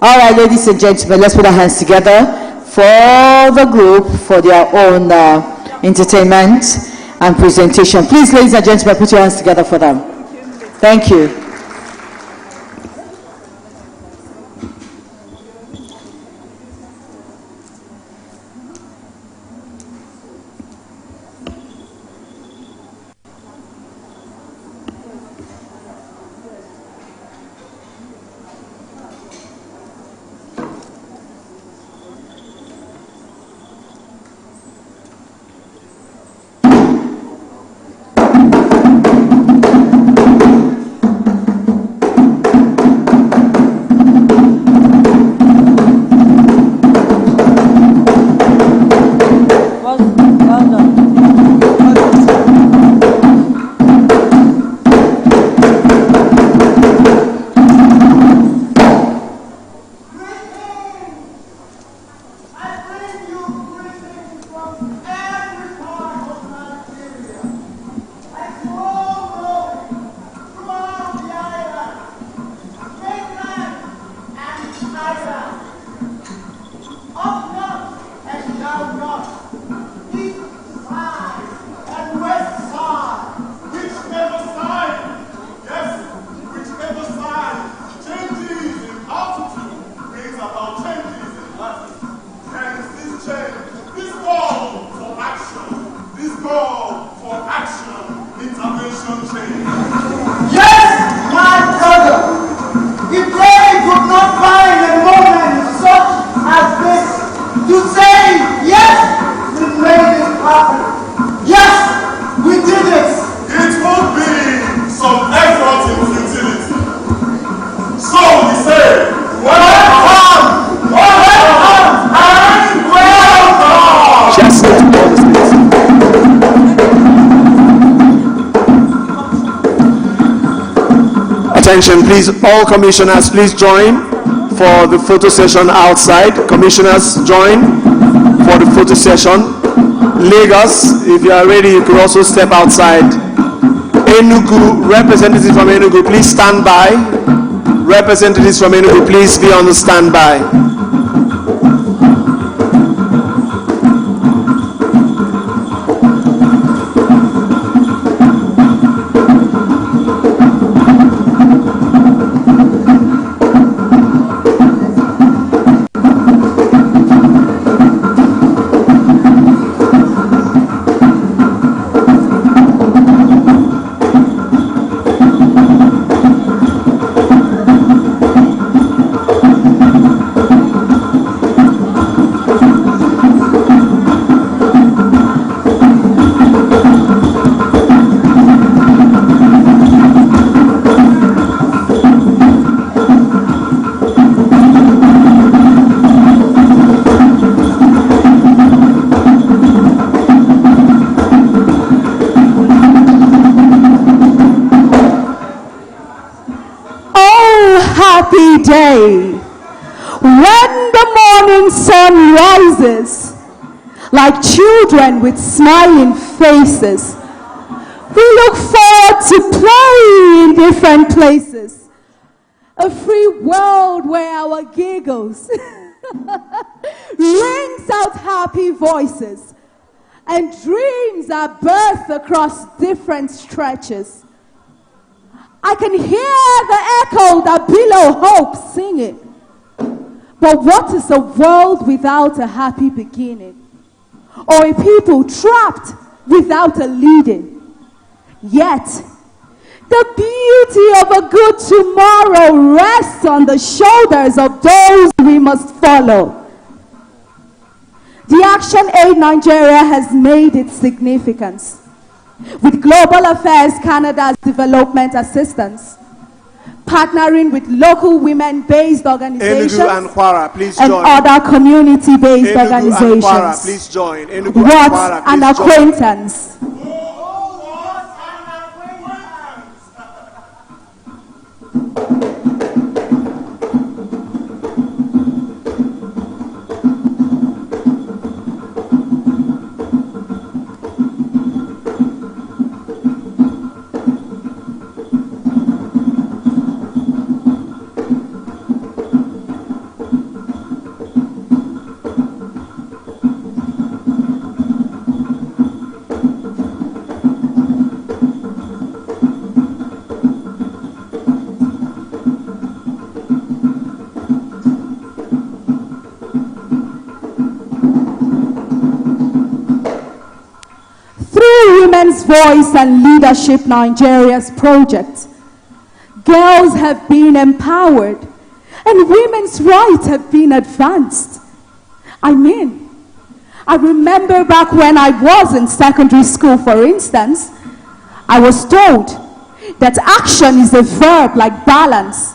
All right, ladies and gentlemen, let's put our hands together for the group for their own entertainment and presentation. Please, ladies and gentlemen, put your hands together for them. Thank you. Attention, please, all commissioners, please join for the photo session outside. Commissioners, join for the photo session. Lagos, if you are ready, you could also step outside. Enugu, representative from Enugu, please stand by. Representatives from Enugu, please be on the standby. Day, when the morning sun rises, like children with smiling faces, we look forward to playing in different places. A free world where our giggles rings out happy voices, and dreams are birthed across different stretches. I can hear the echo that below hope singing. But what is a world without a happy beginning? Or a people trapped without a leading? Yet, the beauty of a good tomorrow rests on the shoulders of those we must follow. The ActionAid Nigeria has made its significance with Global Affairs Canada's development assistance, partnering with local women-based organizations and Kwara, please and join. Other community-based organizations. And Kwara, please join. What an acquaintance. Women's Voice and Leadership Nigeria's project, girls have been empowered and women's rights have been advanced. I remember back when I was in secondary school, for instance, I was told that action is a verb like balance,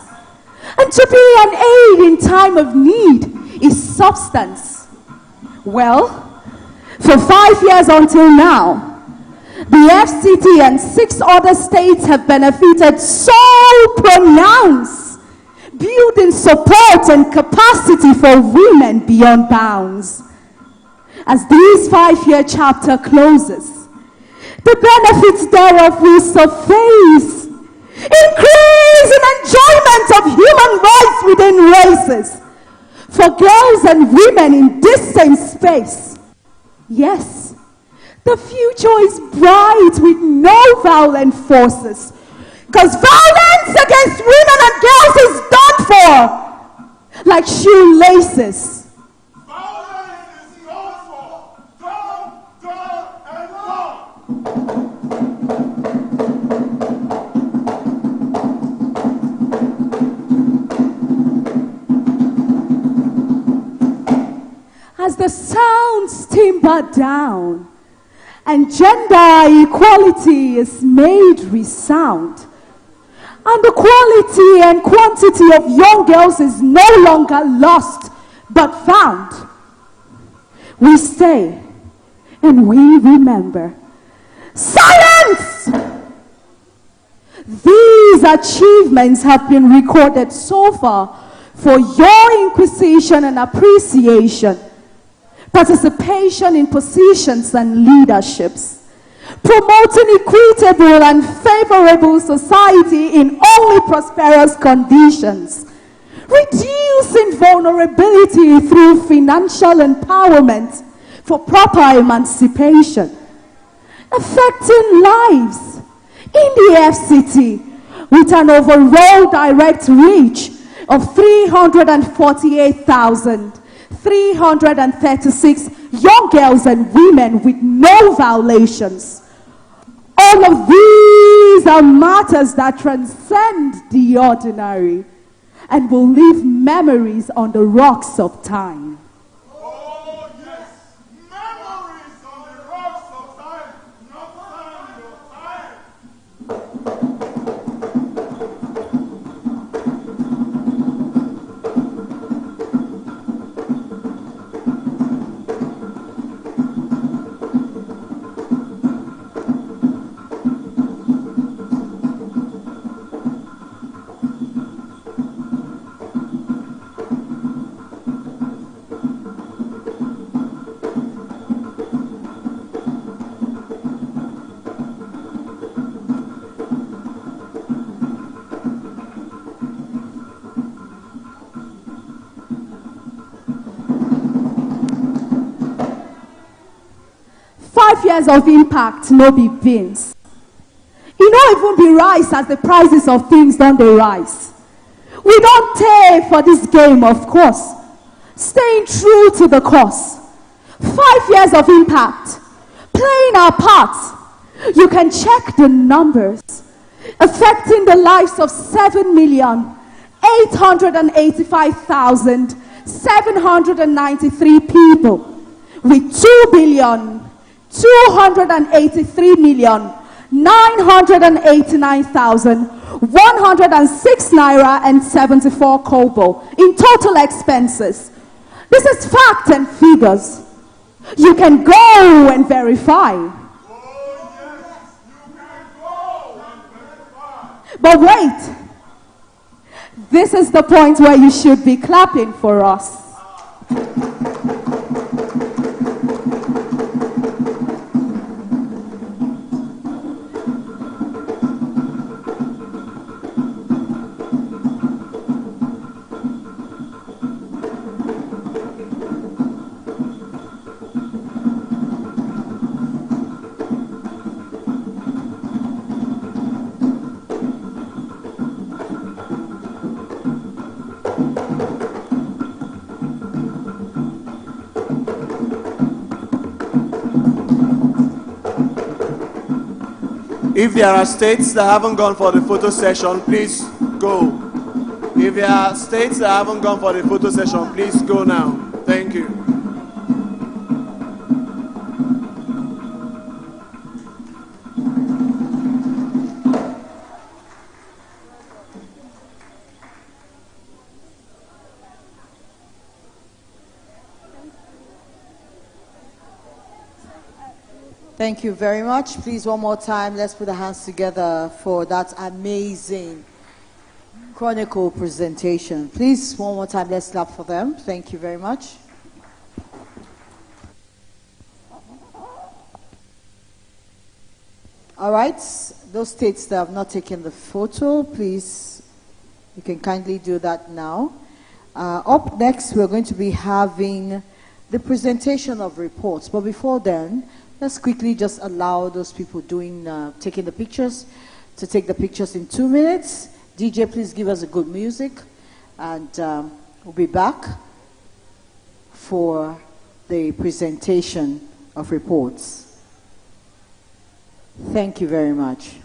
and to be an aid in time of need is substance. Well, for 5 years until now, the FCT and 6 other states have benefited so pronounced, building support and capacity for women beyond bounds. As this 5-year chapter closes, the benefits thereof will surface, increase in enjoyment of human rights within races, for girls and women in this same space. Yes, the future is bright with no violent forces, because violence against women and girls is done for, like shoelaces. Violence is done for. Done, and done. As the sounds timber down, and gender equality is made resound, and the quality and quantity of young girls is no longer lost but found, we stay and we remember. Silence! These achievements have been recorded so far for your inquisition and appreciation. Participation in positions and leaderships, promoting equitable and favorable society in only prosperous conditions, reducing vulnerability through financial empowerment for proper emancipation, affecting lives in the FCT with an overall direct reach of 348,336 young girls and women with no violations. All of these are matters that transcend the ordinary and will leave memories on the rocks of time. Oh yes, memories on the rocks of time, not sand of time. 5 years of impact, no be beans. E no even be rise as the prices of things don dey rise. We don't pay for this game, of course, staying true to the cause. 5 years of impact, playing our part. You can check the numbers, affecting the lives of 7,885,793 people, with 2,283,989,106 naira and 74 kobo in total expenses. This is fact and figures. You can go and verify. Oh yes, you can go and verify. But wait, this is the point where you should be clapping for us. If there are states that haven't gone for the photo session, please go. If there are states that haven't gone for the photo session, please go now. Thank you. Thank you very much. Please, one more time, let's put our hands together for that amazing Chronicle presentation. Please, one more time, let's clap for them. Thank you very much. All right, those states that have not taken the photo, please, you can kindly do that now. Up next, we're going to be having the presentation of reports. But before then, let's quickly just allow those people taking the pictures to take the pictures in 2 minutes. DJ, please give us a good music, and we'll be back for the presentation of reports. Thank you very much.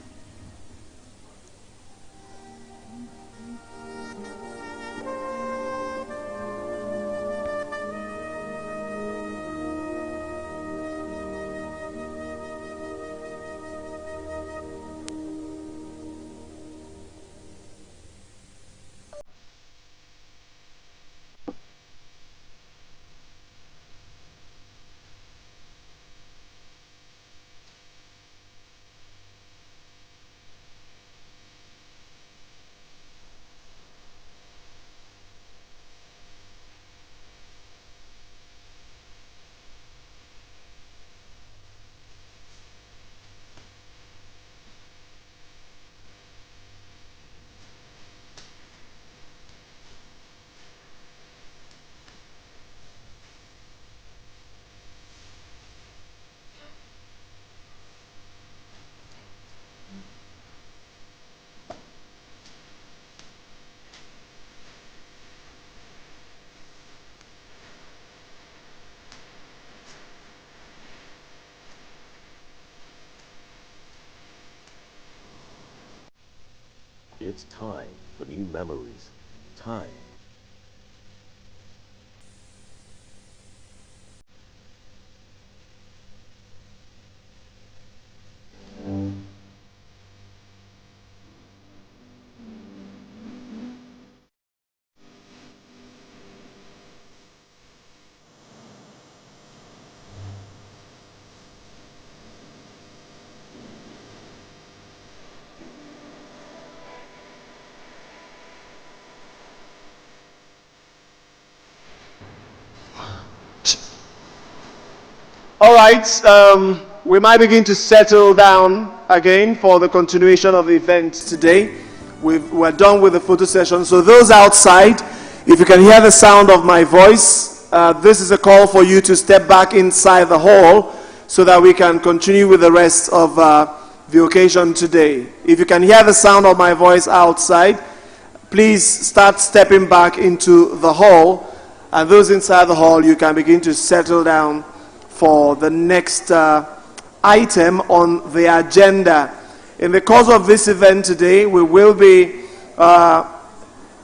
It's time for new memories. Time. All right, we might begin to settle down again for the continuation of the event today. We're done with the photo session. So those outside, if you can hear the sound of my voice, this is a call for you to step back inside the hall so that we can continue with the rest of the occasion today. If you can hear the sound of my voice outside, please start stepping back into the hall. And those inside the hall, you can begin to settle down for the next item on the agenda. In the course of this event today, we will be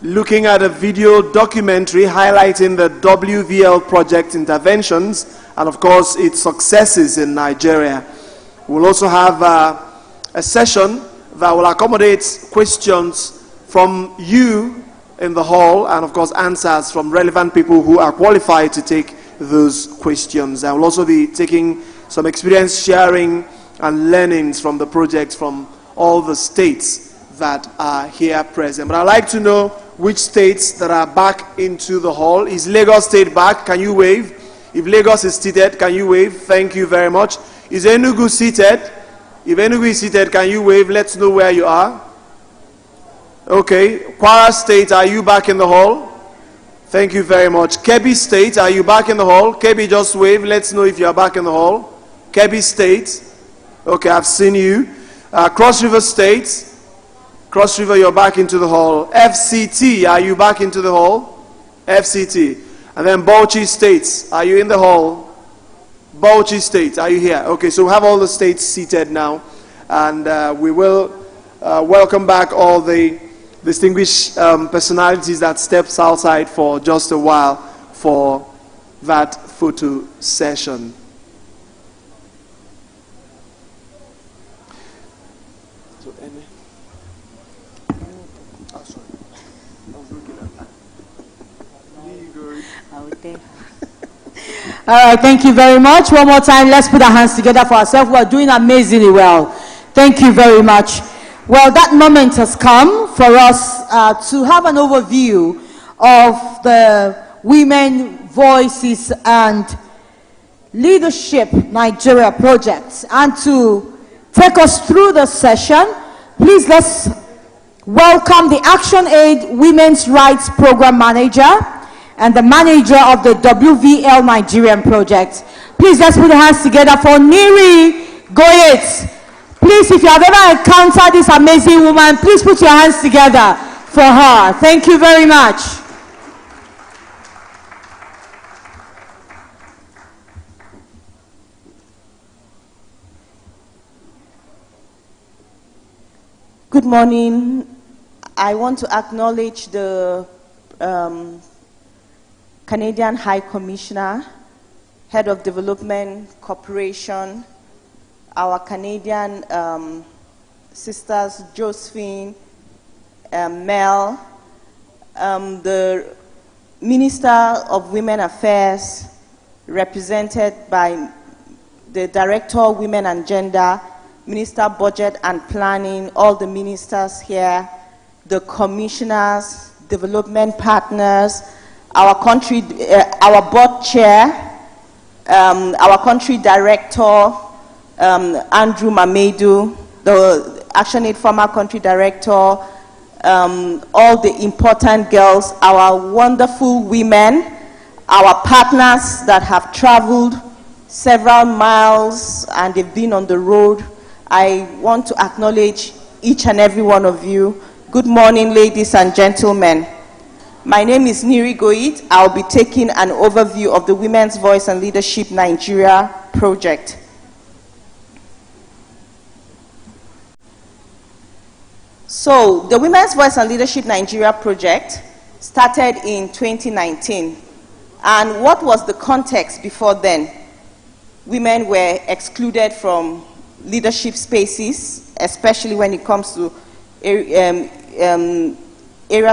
looking at a video documentary highlighting the WVL project interventions and, of course, its successes in Nigeria. We'll also have a session that will accommodate questions from you in the hall and, of course, answers from relevant people who are qualified to take those questions. I will also be taking some experience sharing and learnings from the project from all the states that are here present. But I'd like to know which states that are back into the hall. Is Lagos State back? Can you wave? If Lagos is seated, can you wave? Thank you very much. Is Enugu seated? If Enugu is seated, can you wave? Let's know where you are. Okay. Kwara State, are you back in the hall? Thank you very much. Kebbi State, are you back in the hall? Kebbi, just wave. Let's know if you are back in the hall. Kebbi State. Okay, I've seen you. Cross River State. Cross River, you're back into the hall. FCT, are you back into the hall? FCT. And then Bauchi State, are you in the hall? Bauchi State, are you here? Okay, so we have all the states seated now. And we will welcome back all the distinguished personalities that steps outside for just a while for that photo session. All right, thank you very much. One more time, let's put our hands together for ourselves. We're doing amazingly well. Thank you very much. Well, that moment has come for us to have an overview of the Women Voices and Leadership Nigeria project. And to take us through the session, please let's welcome the ActionAid Women's Rights Program Manager and the manager of the WVL Nigerian project. Please let's put our hands together for Niri Goyet. Please, if you have ever encountered this amazing woman, please put your hands together for her. Thank you very much. Good morning. I want to acknowledge the Canadian High Commissioner, Head of Development Cooperation, our Canadian sisters, Josephine, Mel, the Minister of Women Affairs, represented by the Director of Women and Gender, Minister Budget and Planning, all the ministers here, the commissioners, development partners, our country, our board chair, our country director, Andrew Mamedu, the ActionAid former country director, all the important girls, our wonderful women, our partners that have traveled several miles and they've been on the road. I want to acknowledge each and every one of you. Good morning, ladies and gentlemen. My name is Niri Goit. I'll be taking an overview of the Women's Voice and Leadership Nigeria project. So the Women's Voice and Leadership Nigeria project started in 2019. And what was the context before then? Women were excluded from leadership spaces, especially when it comes to areas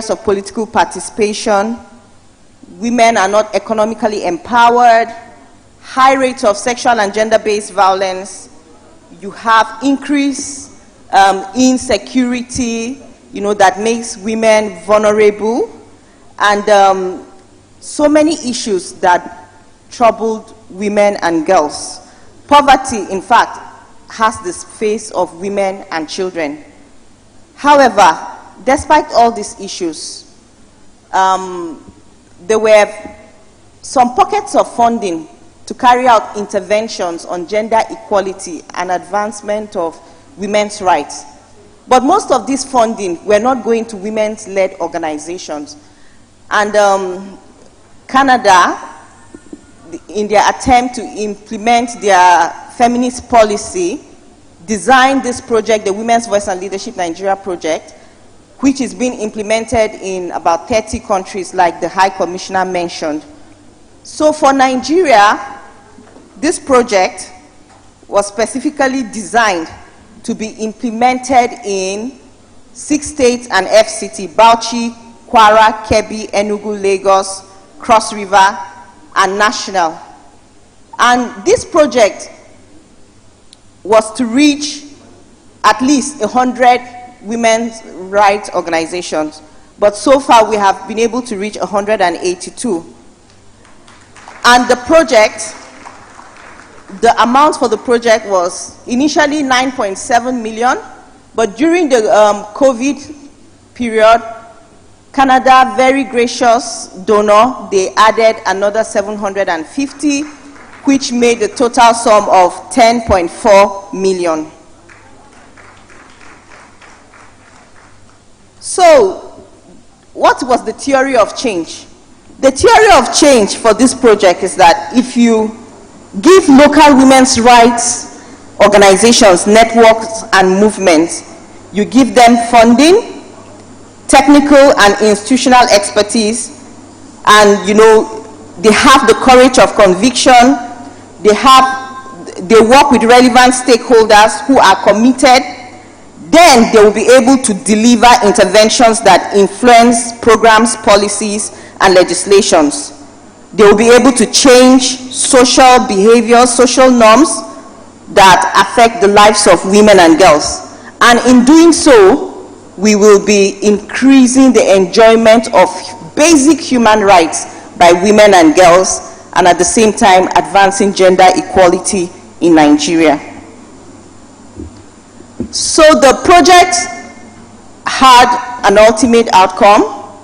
of political participation. Women are not economically empowered, high rates of sexual and gender-based violence. You have increased insecurity, that makes women vulnerable, and so many issues that troubled women and girls. Poverty, in fact, has this face of women and children. However, despite all these issues, there were some pockets of funding to carry out interventions on gender equality and advancement of women's rights. But most of this funding were not going to women's-led organizations. And Canada, in their attempt to implement their feminist policy, designed this project, the Women's Voice and Leadership Nigeria project, which is being implemented in about 30 countries, like the High Commissioner mentioned. So for Nigeria, this project was specifically designed to be implemented in 6 states and FCT: Bauchi, Kwara, Kebbi, Enugu, Lagos, Cross River, and National. And this project was to reach at least 100 women's rights organizations. But so far, we have been able to reach 182. And the project, the amount for the project was initially 9.7 million, but during the COVID period, Canada, very gracious donor, they added another 750, which made the total sum of 10.4 million. So, what was the theory of change? The theory of change for this project is that if you give local women's rights organizations, networks, and movements, you give them funding, technical and institutional expertise, and they have the courage of conviction, they work with relevant stakeholders who are committed, then they will be able to deliver interventions that influence programs, policies, and legislations. They will be able to change social behavior, social norms that affect the lives of women and girls. And in doing so, we will be increasing the enjoyment of basic human rights by women and girls, and at the same time advancing gender equality in Nigeria. So the project had an ultimate outcome,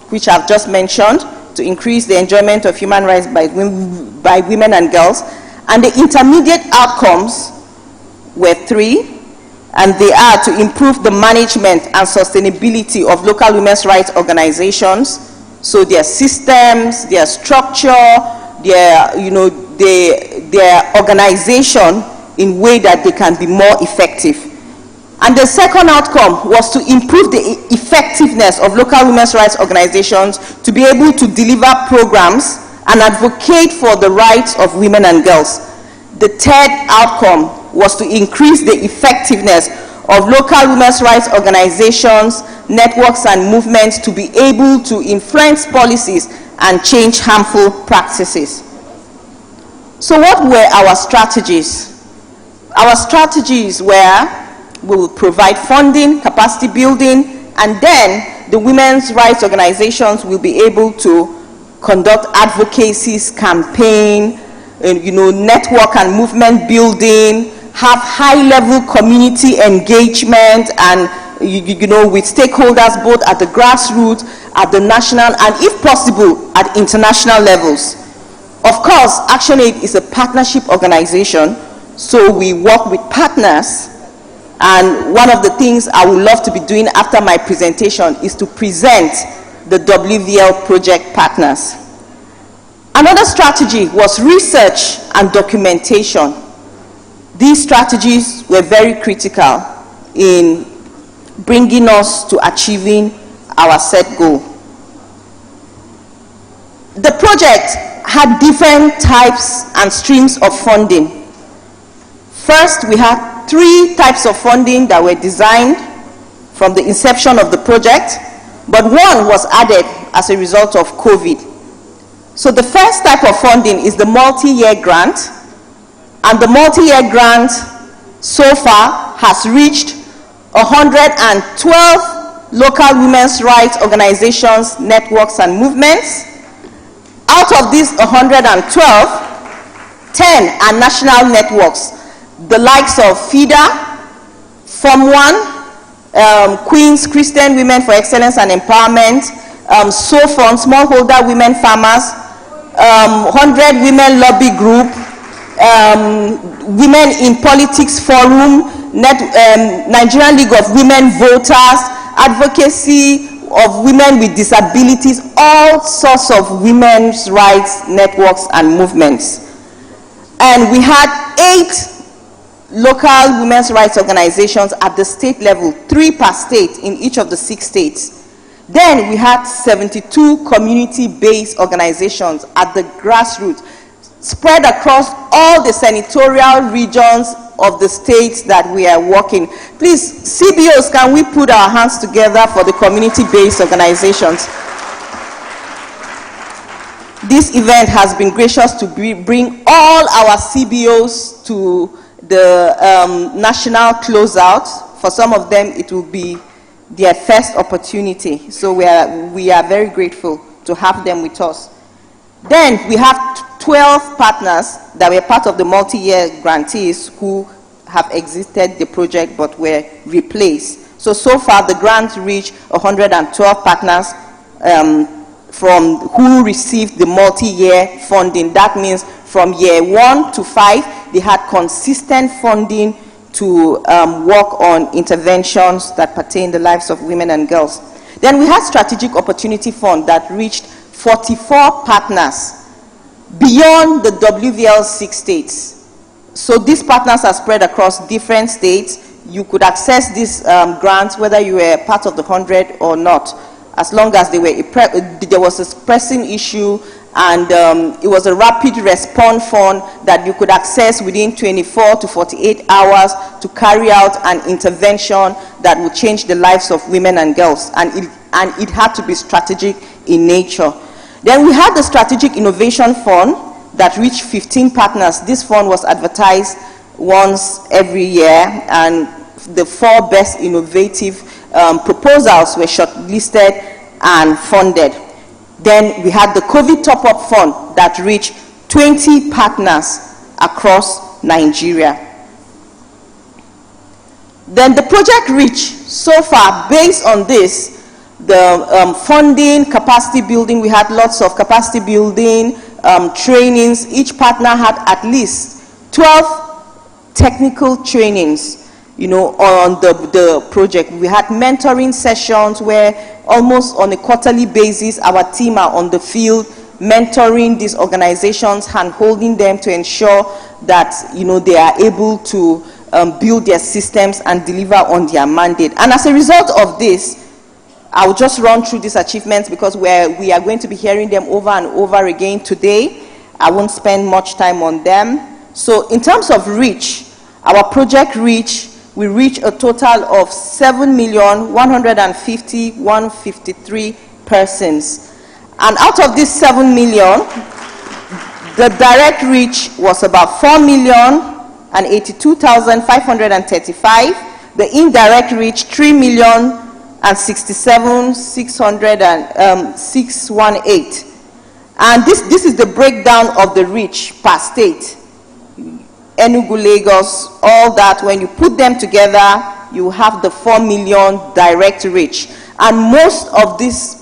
which I've just mentioned, to increase the enjoyment of human rights by women and girls. And the intermediate outcomes were 3, and they are to improve the management and sustainability of local women's rights organizations, so their systems, their structure, their organization in a way that they can be more effective. And the second outcome was to improve the effectiveness of local women's rights organizations to be able to deliver programs and advocate for the rights of women and girls. The third outcome was to increase the effectiveness of local women's rights organizations, networks, and movements to be able to influence policies and change harmful practices. So what were our strategies? Our strategies were: we will provide funding, capacity building, and then the women's rights organizations will be able to conduct advocacies, campaign, network and movement building, have high-level community engagement, and with stakeholders both at the grassroots, at the national, and if possible, at international levels. Of course, ActionAid is a partnership organization, so we work with partners. And one of the things I would love to be doing after my presentation is to present the WVL project partners. Another strategy was research and documentation. These strategies were very critical in bringing us to achieving our set goal. The project had different types and streams of funding. First, we had 3 types of funding that were designed from the inception of the project, but one was added as a result of COVID. So the first type of funding is the multi-year grant, and the multi-year grant so far has reached 112 local women's rights organizations, networks, and movements. Out of these 112, 10 are national networks, the likes of FIDA, Form 1, Queens Christian Women for Excellence and Empowerment, SOFON, Smallholder Women Farmers, 100 Women Lobby Group, Women in Politics Forum, Nigerian League of Women Voters, Advocacy of Women with Disabilities, all sorts of women's rights networks and movements. And we had 8 local women's rights organizations at the state level, 3 per state in each of the 6 states. Then we had 72 community-based organizations at the grassroots, spread across all the senatorial regions of the states that we are working. Please, CBOs, can we put our hands together for the community-based organizations? This event has been gracious to bring all our CBOs to the national closeout. For some of them, it will be their first opportunity. So we are very grateful to have them with us. Then we have 12 partners that were part of the multi-year grantees who have exited the project but were replaced. So far the grant reached 112 partners from who received the multi-year funding. That means from year 1 to 5, they had consistent funding to work on interventions that pertain the lives of women and girls. Then we had Strategic Opportunity Fund that reached 44 partners beyond the WVL 6 states. So these partners are spread across different states. You could access these grants whether you were part of the 100 or not, as long as there was a pressing issue and it was a rapid response fund that you could access within 24 to 48 hours to carry out an intervention that would change the lives of women and girls, and it had to be strategic in nature. Then we had the Strategic Innovation Fund that reached 15 partners. This fund was advertised once every year, and the 4 best innovative proposals were shortlisted and funded. Then we had the COVID Top-Up Fund that reached 20 partners across Nigeria. Then the project reach so far, based on this, the funding, capacity building, we had lots of capacity building, trainings. Each partner had at least 12 technical trainings, on the project. We had mentoring sessions where almost on a quarterly basis, our team are on the field mentoring these organizations, hand-holding them to ensure that, they are able to build their systems and deliver on their mandate. And as a result of this, I'll just run through these achievements because we are going to be hearing them over and over again today. I won't spend much time on them. So in terms of reach, our project reach, we reach a total of 7,150,153 persons. And out of this 7 million, the direct reach was about 4,082,535. The indirect reach, 3,067,618. And this is the breakdown of the reach per state. Enugu, Lagos, all that, when you put them together, you have the 4 million direct reach. And most of these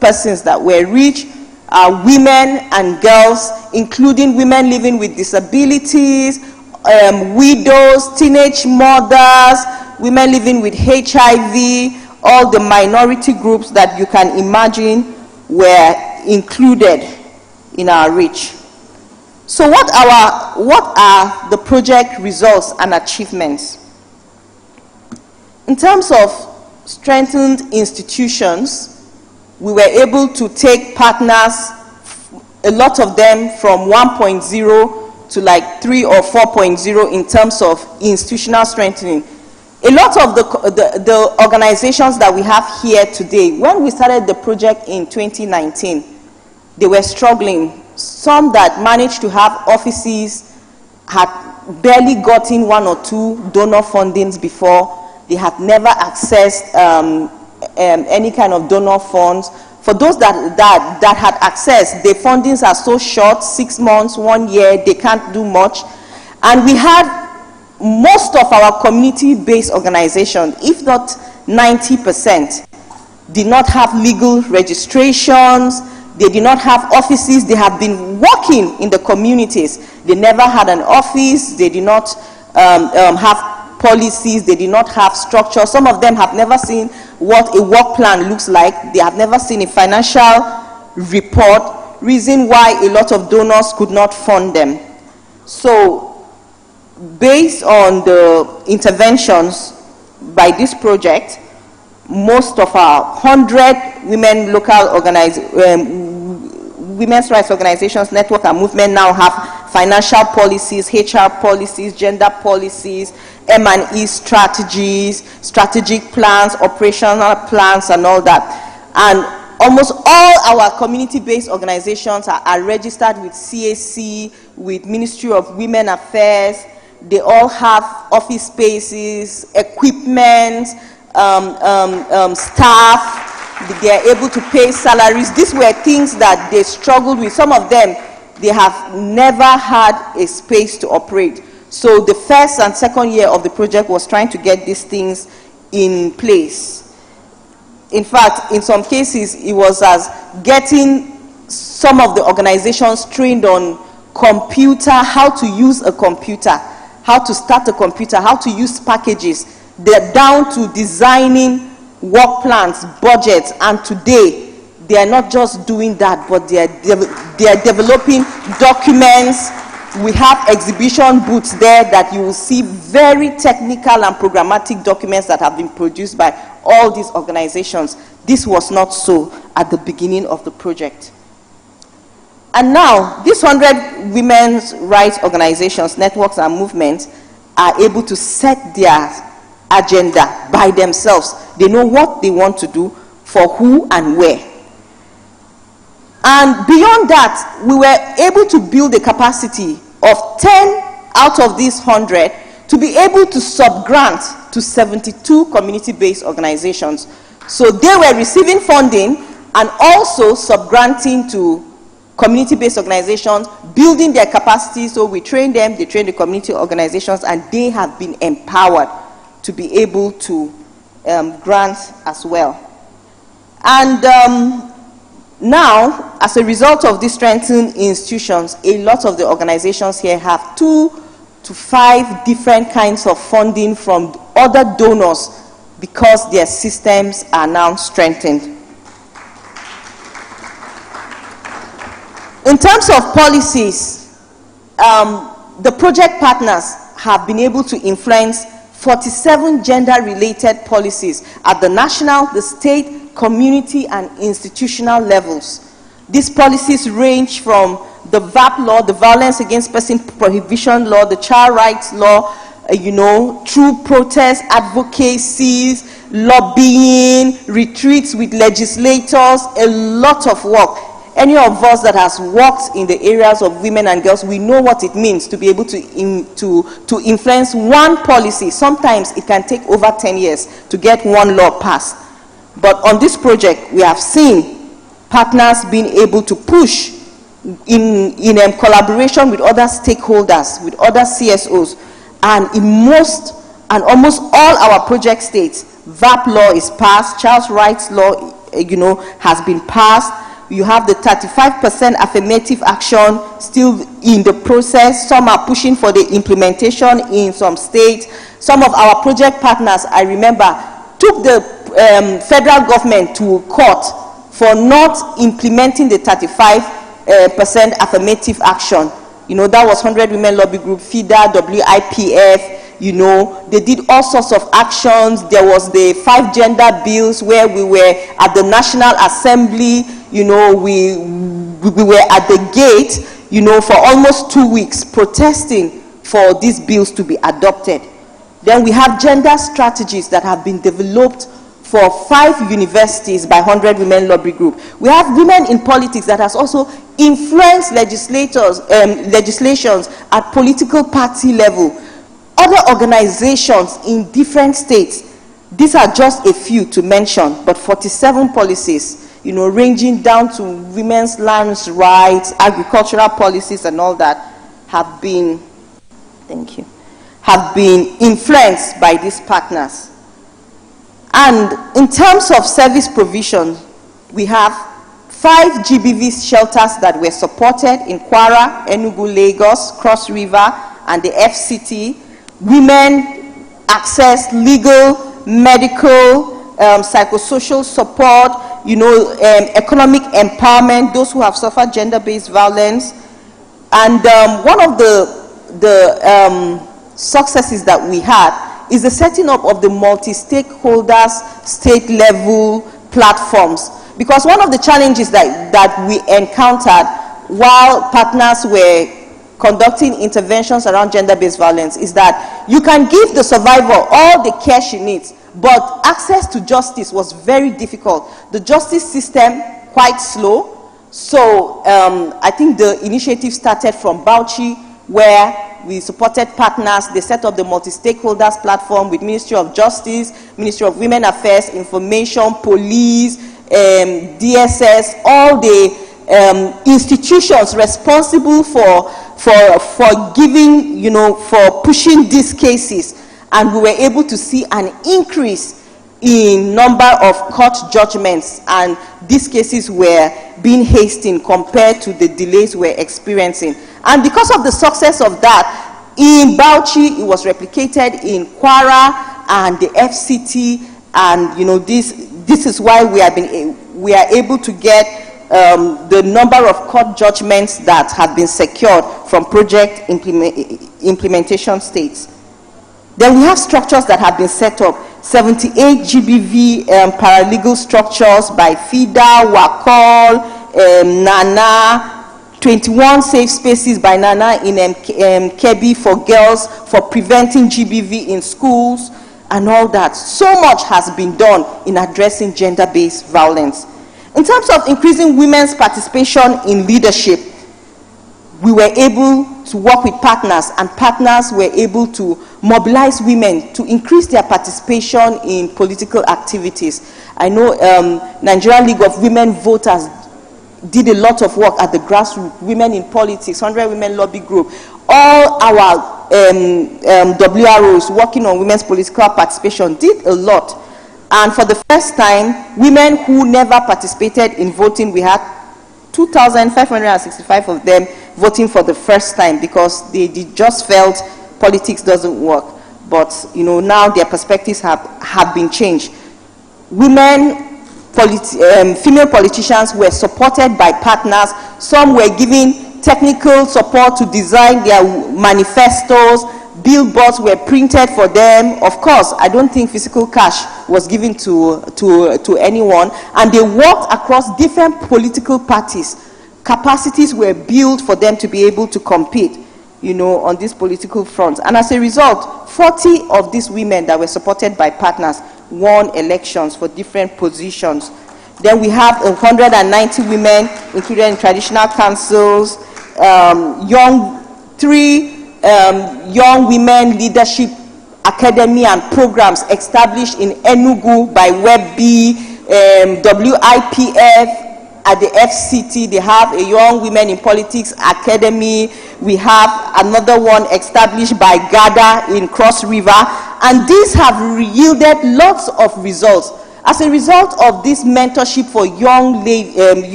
persons that were reached are women and girls, including women living with disabilities, widows, teenage mothers, women living with HIV, all the minority groups that you can imagine were included in our reach. So what are the project results and achievements? In terms of strengthened institutions, we were able to take partners, a lot of them from 1.0 to like 3 or 4.0 in terms of institutional strengthening. A lot of the organizations that we have here today, when we started the project in 2019, they were struggling. Some that managed to have offices had barely gotten 1 or 2 donor fundings before. They had never accessed any kind of donor funds. For those that had access, the fundings are so short, 6 months, 1 year, they can't do much. And we had most of our community-based organizations, if not 90%, did not have legal registrations, they did not have offices, they have been working in the communities. They never had an office, they did not have policies, they did not have structure. Some of them have never seen what a work plan looks like. They have never seen a financial report, reason why a lot of donors could not fund them. So, based on the interventions by this project, most of our 100 women local women's rights organizations, network and movement now have financial policies, HR policies, gender policies, M&E strategies, strategic plans, operational plans, and all that. And almost all our community-based organizations are registered with CAC, with Ministry of Women Affairs. They all have office spaces, equipment, staff. They are able to pay salaries. These were things that they struggled with. Some of them, they have never had a space to operate. So the first and second year of the project was trying to get these things in place. In fact, in some cases, it was as getting some of the organizations trained on computer, how to use a computer, how to start a computer, how to use packages. They're down to designing work plans, budgets, and today they are not just doing that, but they are developing documents. We have exhibition booths there that you will see very technical and programmatic documents that have been produced by all these organizations. This was not so at the beginning of the project. And now, these 100 women's rights organizations, networks, and movements are able to set their agenda by themselves. They know what they want to do, for who and where. And beyond that, we were able to build a capacity of 10 out of these 100 to be able to subgrant to 72 community-based organizations. So they were receiving funding and also subgranting to community-based organizations, building their capacity. So we train them, they train the community organizations, and they have been empowered to be able to grant as well. And now, as a result of these strengthened institutions, a lot of the organizations here have 2 to 5 different kinds of funding from other donors because their systems are now strengthened. In terms of policies, the project partners have been able to influence 47 gender-related policies at the national, the state, community, and institutional levels. These policies range from the VAP law, the Violence Against Person Prohibition law, the Child Rights law, through protests, advocacies, lobbying, retreats with legislators, a lot of work. Any of us that has worked in the areas of women and girls, we know what it means to be able to influence one policy. Sometimes it can take over 10 years to get one law passed. But on this project, we have seen partners being able to push in collaboration with other stakeholders, with other CSOs. And in most and almost all our project states, VAP law is passed, Child Rights law, has been passed. You have the 35% affirmative action still in the process. Some are pushing for the implementation in some states. Some of our project partners, I remember, took the federal government to court for not implementing the 35% affirmative action. That was 100 Women Lobby Group, FIDA, WIPF, you know, they did all sorts of actions. There was the 5 gender bills where we were at the National Assembly, you know, we were at the gate, you know, for almost 2 weeks protesting for these bills to be adopted. Then we have gender strategies that have been developed for 5 universities by 100 Women Lobby Group. We have Women in Politics that has also influenced legislations at political party level. Other organizations in different states, these are just a few to mention, but 47 policies, you know, ranging down to women's lands rights, agricultural policies and all that have been, have been influenced by these partners. And in terms of service provision, we have 5 GBV shelters that were supported in Kwara, Enugu, Lagos, Cross River, and the FCT. Women access legal, medical, psychosocial support, you know, economic empowerment, those who have suffered gender-based violence. And one of the successes that we had is the setting up of the multi-stakeholders state-level platforms. Because one of the challenges that we encountered while partners were conducting interventions around gender-based violence is that you can give the survivor all the care she needs, but access to justice was very difficult. The justice system quite slow. So I think the initiative started from Bauchi, where we supported partners. They set up the multi-stakeholders platform with Ministry of Justice, Ministry of Women Affairs, Information, Police, DSS, all the institutions responsible for giving, you know, for pushing these cases. And we were able to see an increase in number of court judgments, and these cases were being hastened compared to the delays we're experiencing. And because of the success of that, in Bauchi, it was replicated in Kwara and the FCT, and you know, this is why we are able to get the number of court judgments that have been secured from project implementation states. Then we have structures that have been set up, 78 GBV paralegal structures by FIDA, WACOL, NANA, 21 safe spaces by NANA in Kebbi for girls for preventing GBV in schools and all that. So much has been done in addressing gender-based violence. In terms of increasing women's participation in leadership, we were able to work with partners, and partners were able to mobilize women to increase their participation in political activities. I know Nigerian League of Women Voters did a lot of work at the grassroots, Women in Politics, 100 Women Lobby Group. All our WROs working on women's political participation did a lot. And for the first time, women who never participated in voting, we had 2,565 of them voting for the first time because they just felt politics doesn't work. But you know, now their perspectives have been changed. Female politicians were supported by partners. Some were giving technical support to design their manifestos. Billboards were printed for them. Of course, I don't think physical cash was given to anyone. And they worked across different political parties. Capacities were built for them to be able to compete, you know, on these political fronts. And as a result, 40 of these women that were supported by partners won elections for different positions. Then we have 190 women included in traditional councils, 3 young women leadership academy and programs established in Enugu by WebB, WIPF. At the FCT, they have a Young Women in Politics Academy. We have another one established by GADA in Cross River. And these have yielded lots of results. As a result of this mentorship for young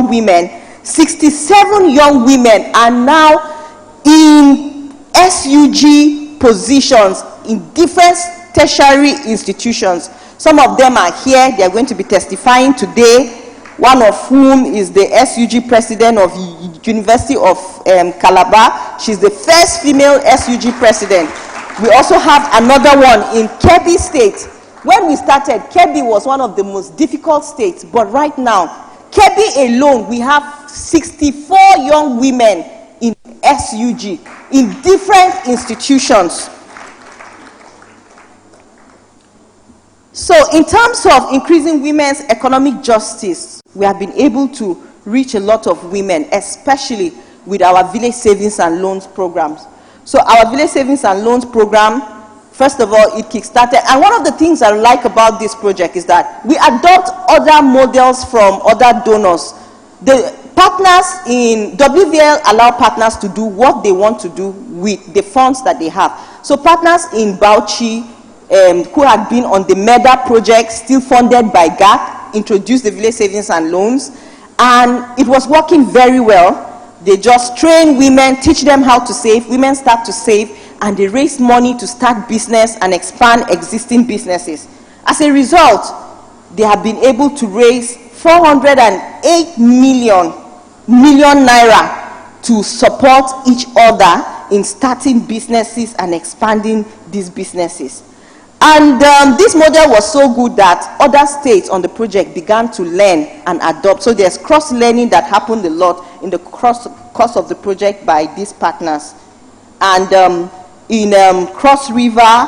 women, 67 young women are now in SUG positions in different tertiary institutions. Some of them are here. They are going to be testifying today. One of whom is the SUG president of University of Calabar. She's the first female SUG president. We also have another one in Kebbi State. When we started, Kebbi was one of the most difficult states, but right now, Kebbi alone, we have 64 young women in SUG, in different institutions. So in terms of increasing women's economic justice, we have been able to reach a lot of women, especially with our village savings and loans programs. So our village savings and loans program, first of all, it kickstarted. And one of the things I like about this project is that we adopt other models from other donors. The partners in WVL allow partners to do what they want to do with the funds that they have. So partners in Bauchi, who had been on the MEDA project, still funded by GAC, introduced the village savings and loans, and it was working very well. They just train women, teach them how to save, women start to save, and they raise money to start business and expand existing businesses. As a result, they have been able to raise 408 million naira to support each other in starting businesses and expanding these businesses. And this model was so good that other states on the project began to learn and adopt. So there's cross-learning that happened a lot in the course of the project by these partners. And in Cross River,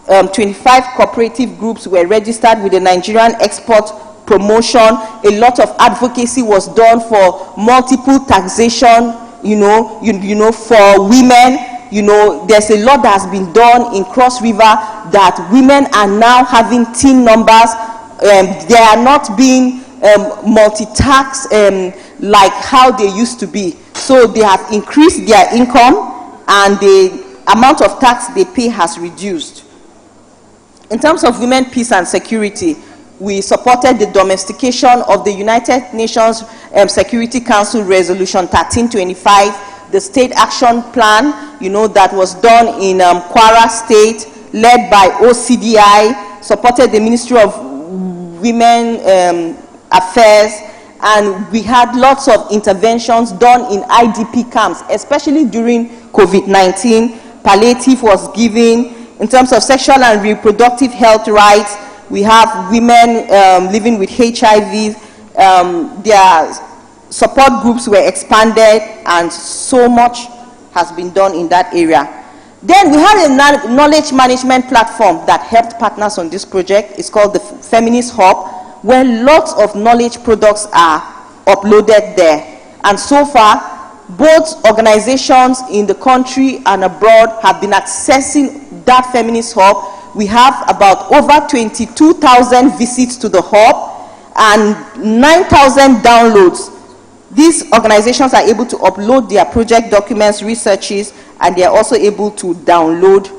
25 cooperative groups were registered with the Nigerian Export Promotion. A lot of advocacy was done for multiple taxation, for women. There's a lot that has been done in Cross River that women are now having team numbers. They are not being multi-taxed like how they used to be. So they have increased their income and the amount of tax they pay has reduced. In terms of women, peace and security, we supported the domestication of the United Nations Security Council Resolution 1325, the state action plan, that was done in Kwara State, led by OCDI, supported the Ministry of Women Affairs, and we had lots of interventions done in IDP camps, especially during COVID-19. Palliative was given. In terms of sexual and reproductive health rights, we have women living with HIV. Their support groups were expanded, and so much has been done in that area. Then we had a knowledge management platform that helped partners on this project. It's called the Feminist Hub, where lots of knowledge products are uploaded there. And so far, both organizations in the country and abroad have been accessing that Feminist Hub. We have about over 22,000 visits to the hub and 9,000 downloads. These organizations are able to upload their project documents, researches, and they are also able to download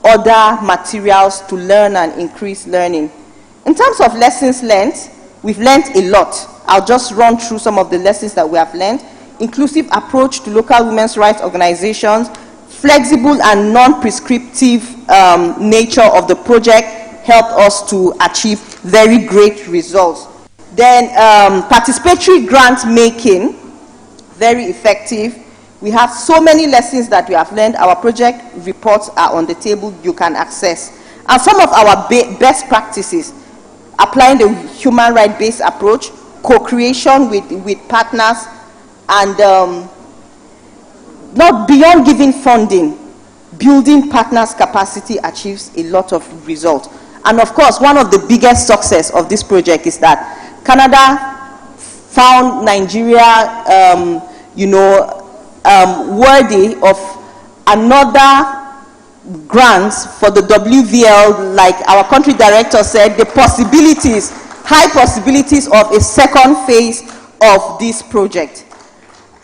other materials to learn and increase learning. In terms of lessons learned, we've learned a lot. I'll just run through some of the lessons that we have learned. Inclusive approach to local women's rights organizations, flexible and non-prescriptive nature of the project helped us to achieve very great results. Then participatory grant making, very effective. We have so many lessons that we have learned. Our project reports are on the table, you can access. And some of our best practices, applying the human rights-based approach, co-creation with partners, and not beyond giving funding, building partners' capacity achieves a lot of results. And of course, one of the biggest success of this project is that Canada found Nigeria, worthy of another grants for the WVL. Like our country director said, the possibilities, high possibilities of a second phase of this project.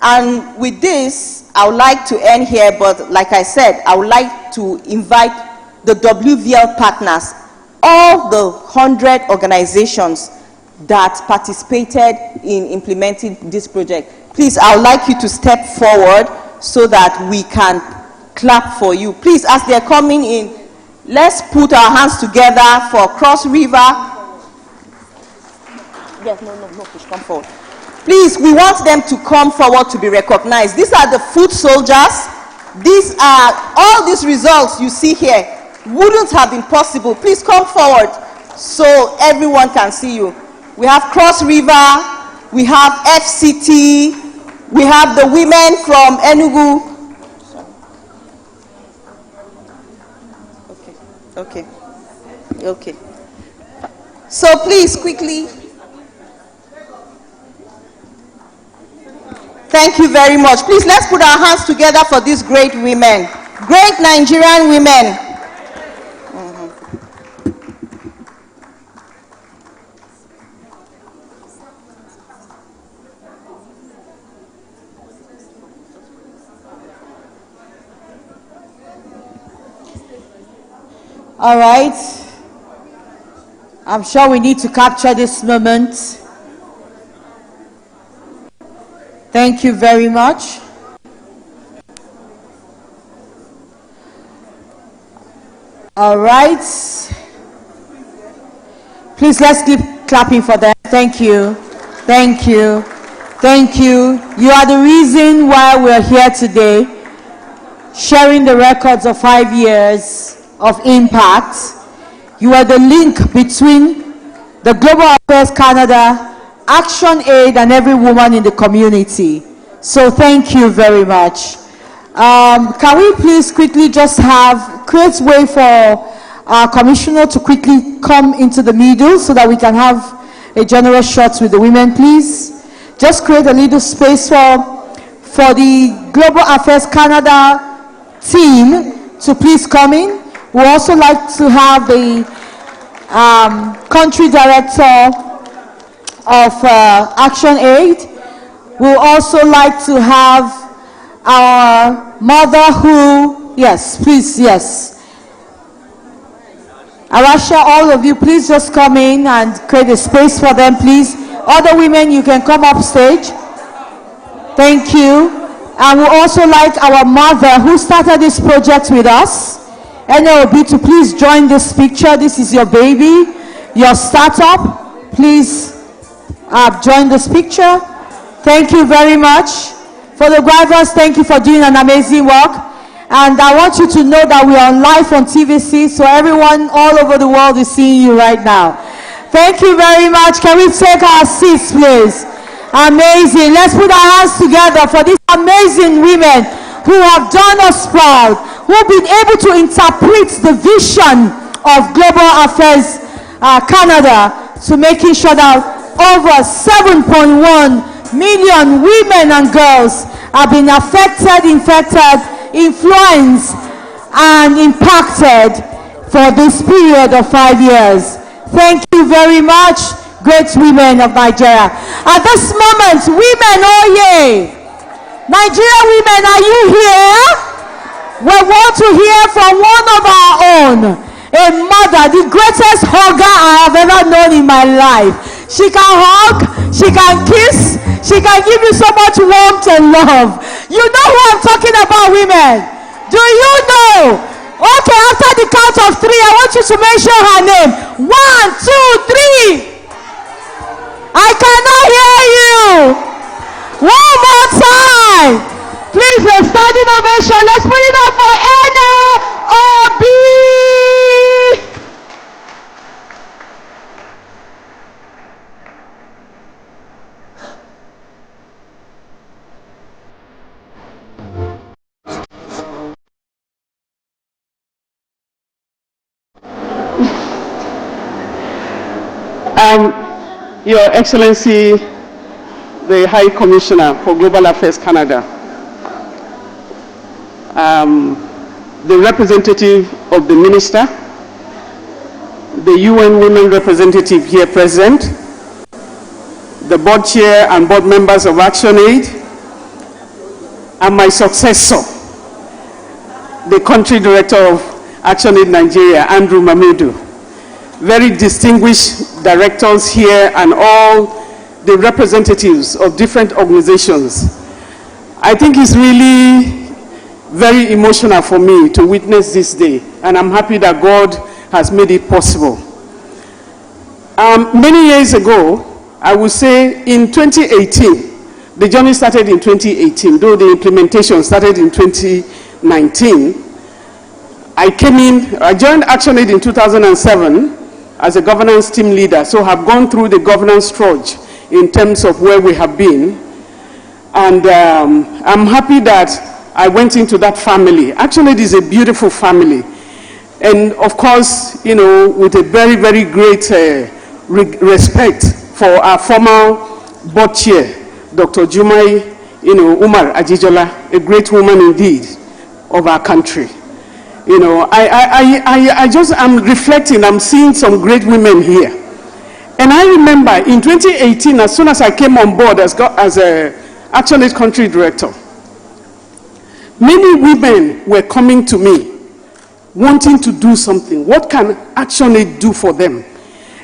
And with this, I would like to end here, but like I said, I would like to invite the WVL partners, all the 100 organizations that participated in implementing this project. Please, I would like you to step forward so that we can clap for you. Please, as they're coming in, let's put our hands together for Cross River. Yes, no, push, come forward. Please, we want them to come forward to be recognized. These are the foot soldiers all these results you see here wouldn't have been possible. Please come forward so everyone can see you. We have Cross River, we have FCT, we have the women from Enugu. Okay. So please, quickly. Thank you very much. Please, let's put our hands together for these great women. Great Nigerian women. All right. I'm sure we need to capture this moment. Thank you very much. All right. Please, let's keep clapping for them. Thank you. Thank you. Thank you. You are the reason why we're here today, sharing the records of 5 years of impact. You are the link between the Global Affairs Canada, ActionAid, and every woman in the community. So thank you very much. Can we please quickly just create way for our commissioner to quickly come into the middle so that we can have a generous shot with the women, please? Just create a little space for the Global Affairs Canada team to please come in. We also like to have the country director of ActionAid. We also like to have our mother who, yes, please, yes. Arasha, all of you, please just come in and create a space for them, please. Other women, you can come up stage. Thank you. And we also like our mother who started this project with us, NLB, to please join this picture. This is your baby, your startup. Please join this picture. Thank you very much. Photographers, thank you for doing an amazing work. And I want you to know that we are live on TVC, so everyone all over the world is seeing you right now. Thank you very much. Can we take our seats, please? Amazing. Let's put our hands together for these amazing women who have done us proud, who have been able to interpret the vision of Global Affairs Canada to making sure that over 7.1 million women and girls have been affected, influenced, and impacted for this period of 5 years. Thank you very much, great women of Nigeria. At this moment, women, oh yay! Nigerian women, are you here? We want to hear from one of our own, a mother, the greatest hugger I have ever known in my life. She can hug, she can kiss, she can give you so much warmth and love. You know who I'm talking about, women? Do you know? Okay, after the count of 3, I want you to mention her name. 1, 2, 3. I cannot hear you. One more time. Please, a standing ovation. Let's put it up for NLB. Your Excellency, the High Commissioner for Global Affairs Canada, the representative of the Minister, the UN Women representative here present, the board chair and board members of ActionAid, and my successor, the country director of ActionAid Nigeria, Andrew Mamudu. Very distinguished directors here and all the representatives of different organizations. I think it's really very emotional for me to witness this day, and I'm happy that God has made it possible. Many years ago, I would say in 2018, the journey started in 2018, though the implementation started in 2019. 2019, I joined ActionAid in 2007 as a governance team leader, so have gone through the governance trudge in terms of where we have been. And I'm happy that I went into that family. ActionAid is a beautiful family. And of course, you know, with a very, very great respect for our former board chair, Dr. Jumai, you know, Umar Ajijola, a great woman indeed of our country. You know, I'm reflecting, I'm seeing some great women here. And I remember in 2018, as soon as I came on board as a ActionAid country director, many women were coming to me wanting to do something. What can ActionAid do for them?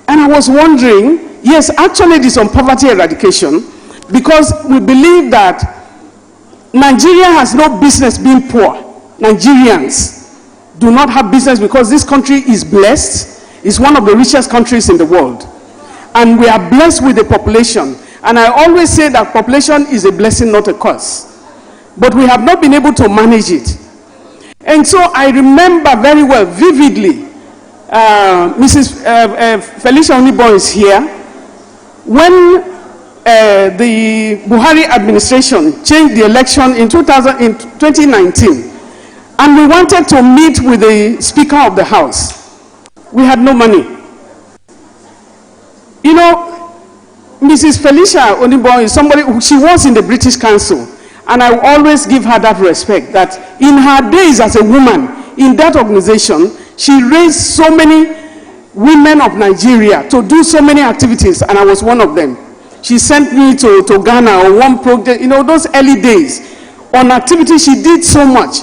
And I was wondering, yes, ActionAid is on poverty eradication because we believe that Nigeria has no business being poor. Nigerians do not have business because this country is blessed. It's one of the richest countries in the world. And we are blessed with the population. And I always say that population is a blessing, not a curse. But we have not been able to manage it. And so I remember very well, vividly, Mrs. Felicia Onibo is here. When the Buhari administration changed the election in 2019, and we wanted to meet with the Speaker of the House, we had no money. You know, Mrs. Felicia Onibo is somebody who, she was in the British Council. And I always give her that respect, that in her days as a woman in that organization, she raised so many women of Nigeria to do so many activities, and I was one of them. She sent me to Ghana on one project, you know, those early days, on activities. She did so much.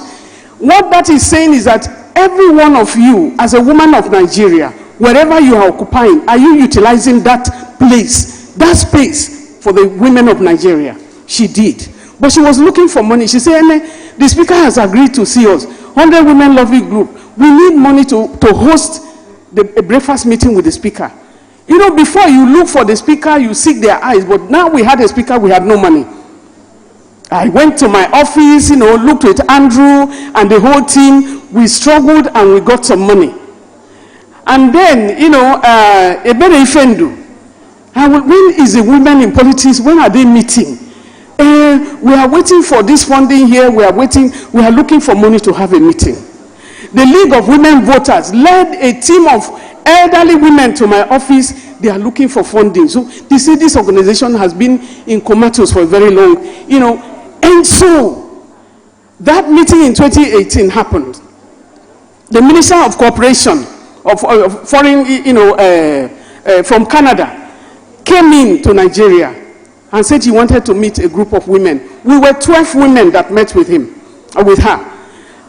What that is saying is that every one of you, as a woman of Nigeria, wherever you are occupying, are you utilizing that place, that space for the women of Nigeria? She did. But she was looking for money. She said, the Speaker has agreed to see us, 100 Women Lobby Group. We need money to host a breakfast meeting with the Speaker. You know, before you look for the Speaker, you seek their eyes. But now we had a Speaker, we had no money. I went to my office, you know, looked with Andrew and the whole team. We struggled and we got some money. And then, you know, Ebere Ifendu. When is the women in politics, when are they meeting? We are waiting for this funding here. We are looking for money to have a meeting. The League of Women Voters led a team of elderly women to my office. They are looking for funding. So they say this organization has been in comatose for a very long, you know. And so that meeting in 2018 happened. The Minister of Cooperation of Foreign, you know, from Canada came in to Nigeria and said he wanted to meet a group of women. We were 12 women that met with him, with her.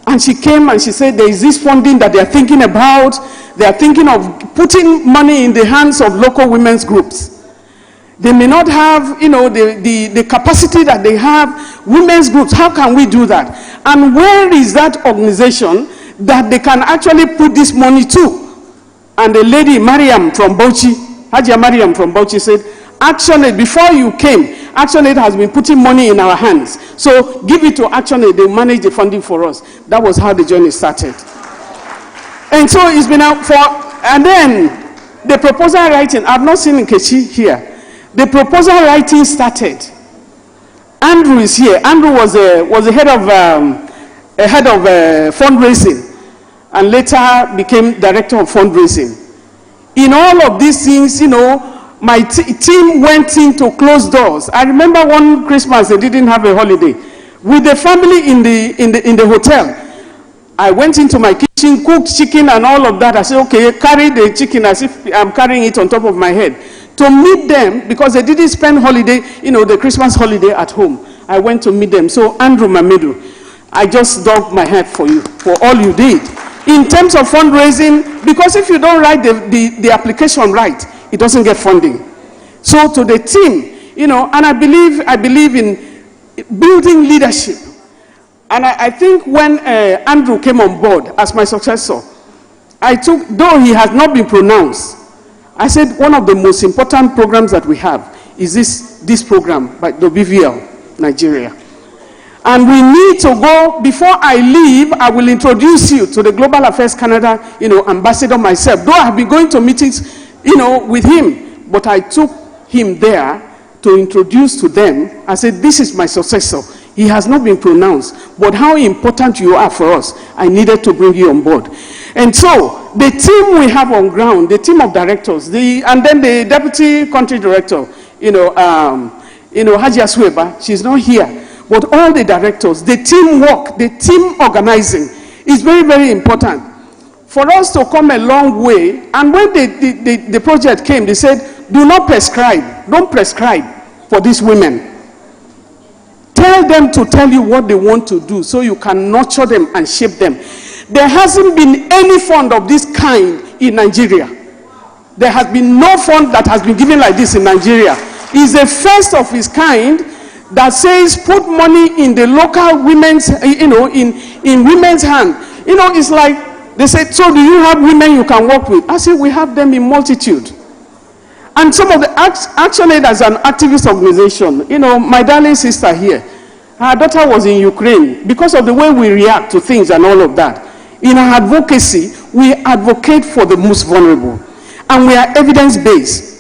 And she came and she said, there is this funding that they are thinking about. They are thinking of putting money in the hands of local women's groups. They may not have, you know, the capacity that they have. Women's groups, how can we do that? And where is that organization that they can actually put this money to? And the lady, Mariam from Bauchi, Hajia Mariam from Bauchi said, ActionAid, before you came, ActionAid has been putting money in our hands. So give it to ActionAid, they manage the funding for us. That was how the journey started. And so it's been out for, and then the proposal writing, I've not seen Nkechi here. The proposal writing started. Andrew is here. Andrew was the head of fundraising and later became director of fundraising. In all of these things, you know, my team went in to close doors. I remember one Christmas they didn't have a holiday. With the family in the hotel, I went into my kitchen, cooked chicken and all of that. I said, okay, carry the chicken as if I'm carrying it on top of my head. To meet them, because they didn't spend holiday, you know, the Christmas holiday at home. I went to meet them. So Andrew Mamedu, I just dug my head for you, for all you did. In terms of fundraising, because if you don't write the application right, it doesn't get funding. So to the team, you know, and I believe in building leadership. And I think when Andrew came on board as my successor, I took, though he has not been pronounced, I said one of the most important programs that we have is this program by the BVL Nigeria. And we need to go, before I leave, I will introduce you to the Global Affairs Canada, ambassador myself. Though I have been going to meetings, with him, but I took him there to introduce to them. I said, this is my successor. He has not been pronounced, but how important you are for us, I needed to bring you on board. And so, the team we have on ground, the team of directors, and then the deputy country director, Haji Asweba, she's not here. But all the directors, the teamwork, the team organizing is very, very important. For us to come a long way, and when the project came, they said, do not prescribe, don't prescribe for these women. Tell them to tell you what they want to do so you can nurture them and shape them. There hasn't been any fund of this kind in Nigeria. There has been no fund that has been given like this in Nigeria. It's the first of its kind that says put money in the local women's, in women's hand. It's like they said, so do you have women you can work with? I said, we have them in multitude. And some of the ActionAid as an activist organization, my darling sister here, her daughter was in Ukraine because of the way we react to things and all of that. In our advocacy, we advocate for the most vulnerable. And we are evidence-based.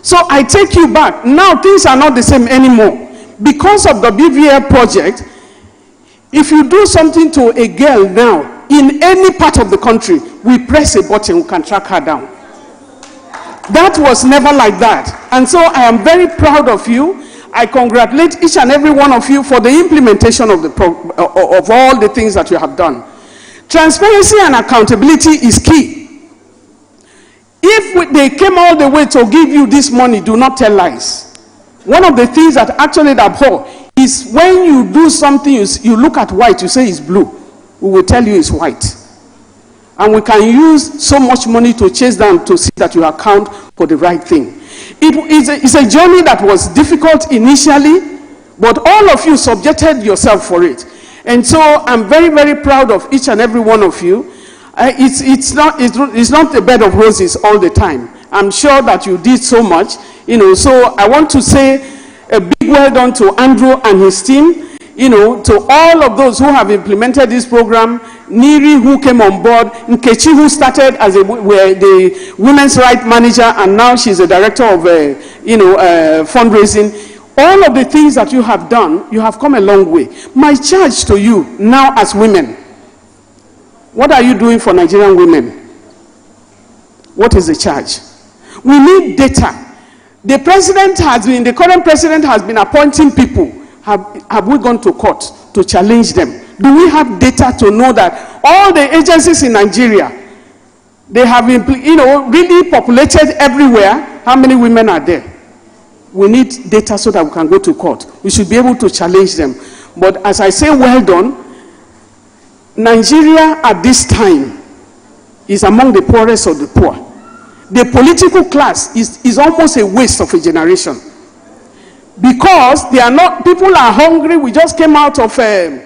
So I take you back. Now things are not the same anymore. Because of the BVL project, if you do something to a girl now, in any part of the country, we press a button, we can track her down. That was never like that. And so I am very proud of you. I congratulate each and every one of you for the implementation of all the things that you have done. Transparency and accountability is key. If they came all the way to give you this money, do not tell lies. One of the things that actually abhor is when you do something, you look at white, you say it's blue. We will tell you it's white. And we can use so much money to chase down to see that you account for the right thing. It's a journey that was difficult initially, but all of you subjected yourself for it. And so I'm very, very proud of each and every one of you. It's not a bed of roses all the time. I'm sure that you did so much, so I want to say a big well done to Andrew and his team, to all of those who have implemented this program, Niri who came on board, Nkechi who started as the women's rights manager and now she's a director of fundraising. All of the things that you have done, you have come a long way. My charge to you now as women, what are you doing for Nigerian women? What is the charge? We need data. The current president has been appointing people. Have we gone to court to challenge them? Do we have data to know that all the agencies in Nigeria, they have been, really populated everywhere? How many women are there? We need data so that we can go to court. We should be able to challenge them. But as I say, well done. Nigeria at this time is among the poorest of the poor. The political class is almost a waste of a generation. Because people are hungry. We just came out of a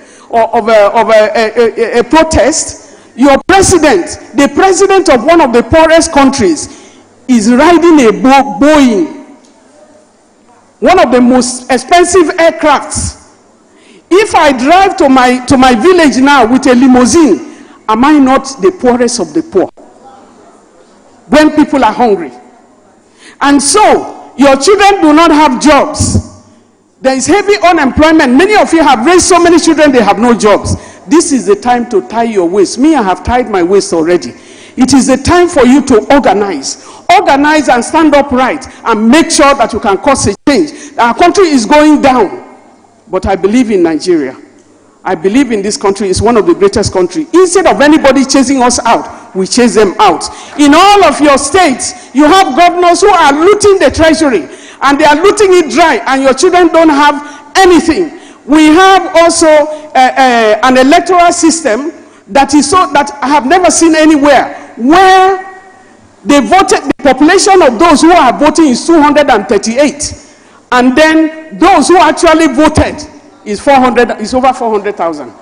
protest. Your president, the president of one of the poorest countries, is riding a Boeing, one of the most expensive aircrafts. If I drive to my village now with a limousine, am I not the poorest of the poor? When people are hungry. And so, your children do not have jobs. There is heavy unemployment. Many of you have raised so many children, they have no jobs. This is the time to tie your waist. Me, I have tied my waist already. It is the time for you to organize. Organize and stand upright and make sure that you can cause a change. Our country is going down. But I believe in Nigeria. I believe in this country. It's one of the greatest countries. Instead of anybody chasing us out, we chase them out. In all of your states, you have governors who are looting the treasury, and they are looting it dry, and your children don't have anything. We have also an electoral system that I have never seen anywhere, where they voted, the population of those who are voting is 238. And then those who actually voted is over 400,000.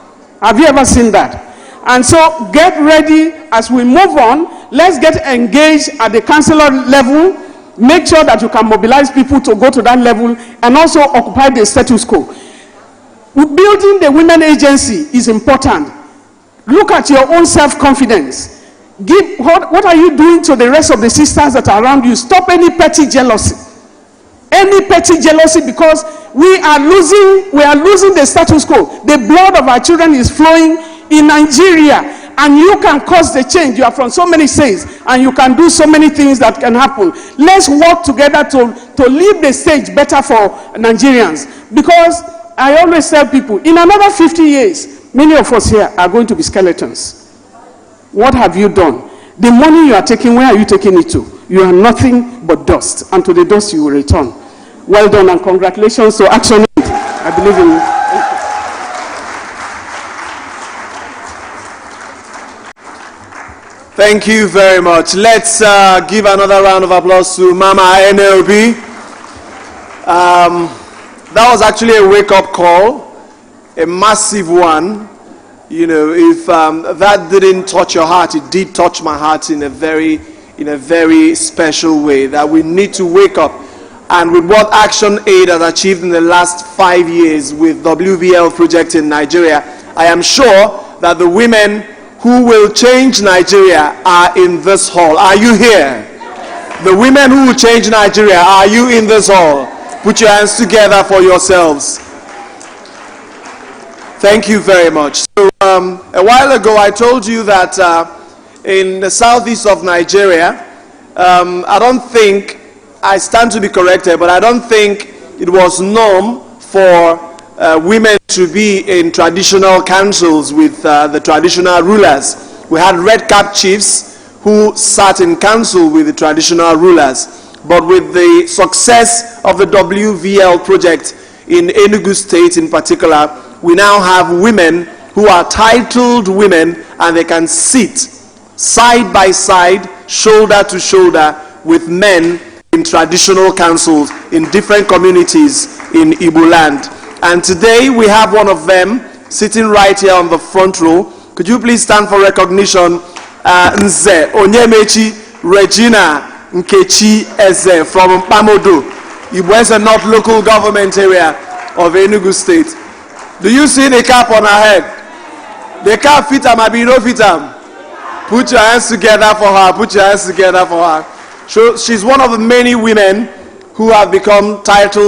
Have you ever seen that? And so get ready as we move on. Let's get engaged at the councillor level. Make sure that you can mobilize people to go to that level and also occupy the status quo. Building the women agency is important. Look at your own self-confidence. What are you doing to the rest of the sisters that are around you? Stop any petty jealousy. Any petty jealousy, because we are losing the status quo. The blood of our children is flowing in Nigeria, and you can cause the change. You are from so many states, and you can do so many things that can happen. Let's work together to leave the stage better for Nigerians. Because I always tell people, in another 50 years, many of us here are going to be skeletons. What have you done? The money you are taking, where are you taking it to? You are nothing but dust, and to the dust you will return. Well done, and congratulations to ActionAid. I believe in you. Thank you very much. Let's give another round of applause to Mama NLB. That was actually a wake-up call, a massive one. You know, if that didn't touch your heart, it did touch my heart in a very special way, that we need to wake up. And with what ActionAid has achieved in the last 5 years with WVL project in Nigeria, I am sure that the women who will change Nigeria are in this hall. Are you here? The women who will change Nigeria, are you in this hall? Put your hands together for yourselves. Thank you very much. So a while ago I told you that in the southeast of Nigeria, I don't think, I stand to be corrected, but I don't think it was norm for women to be in traditional councils with the traditional rulers. We had red cap chiefs who sat in council with the traditional rulers. But with the success of the WVL project in Enugu State in particular, we now have women who are titled women, and they can sit side by side, shoulder to shoulder with men in traditional councils in different communities in Igbo land. And today we have one of them sitting right here on the front row. Could you please stand for recognition? Nze Onyemechi Regina Nkechi Eze from Mpamodo, Igbo Eze North local government area of Enugu State. Do you see the cap on her head? The cap fit am, abi no fit am? Put your hands together for her. Put your hands together for her. So she's one of the many women who have become titled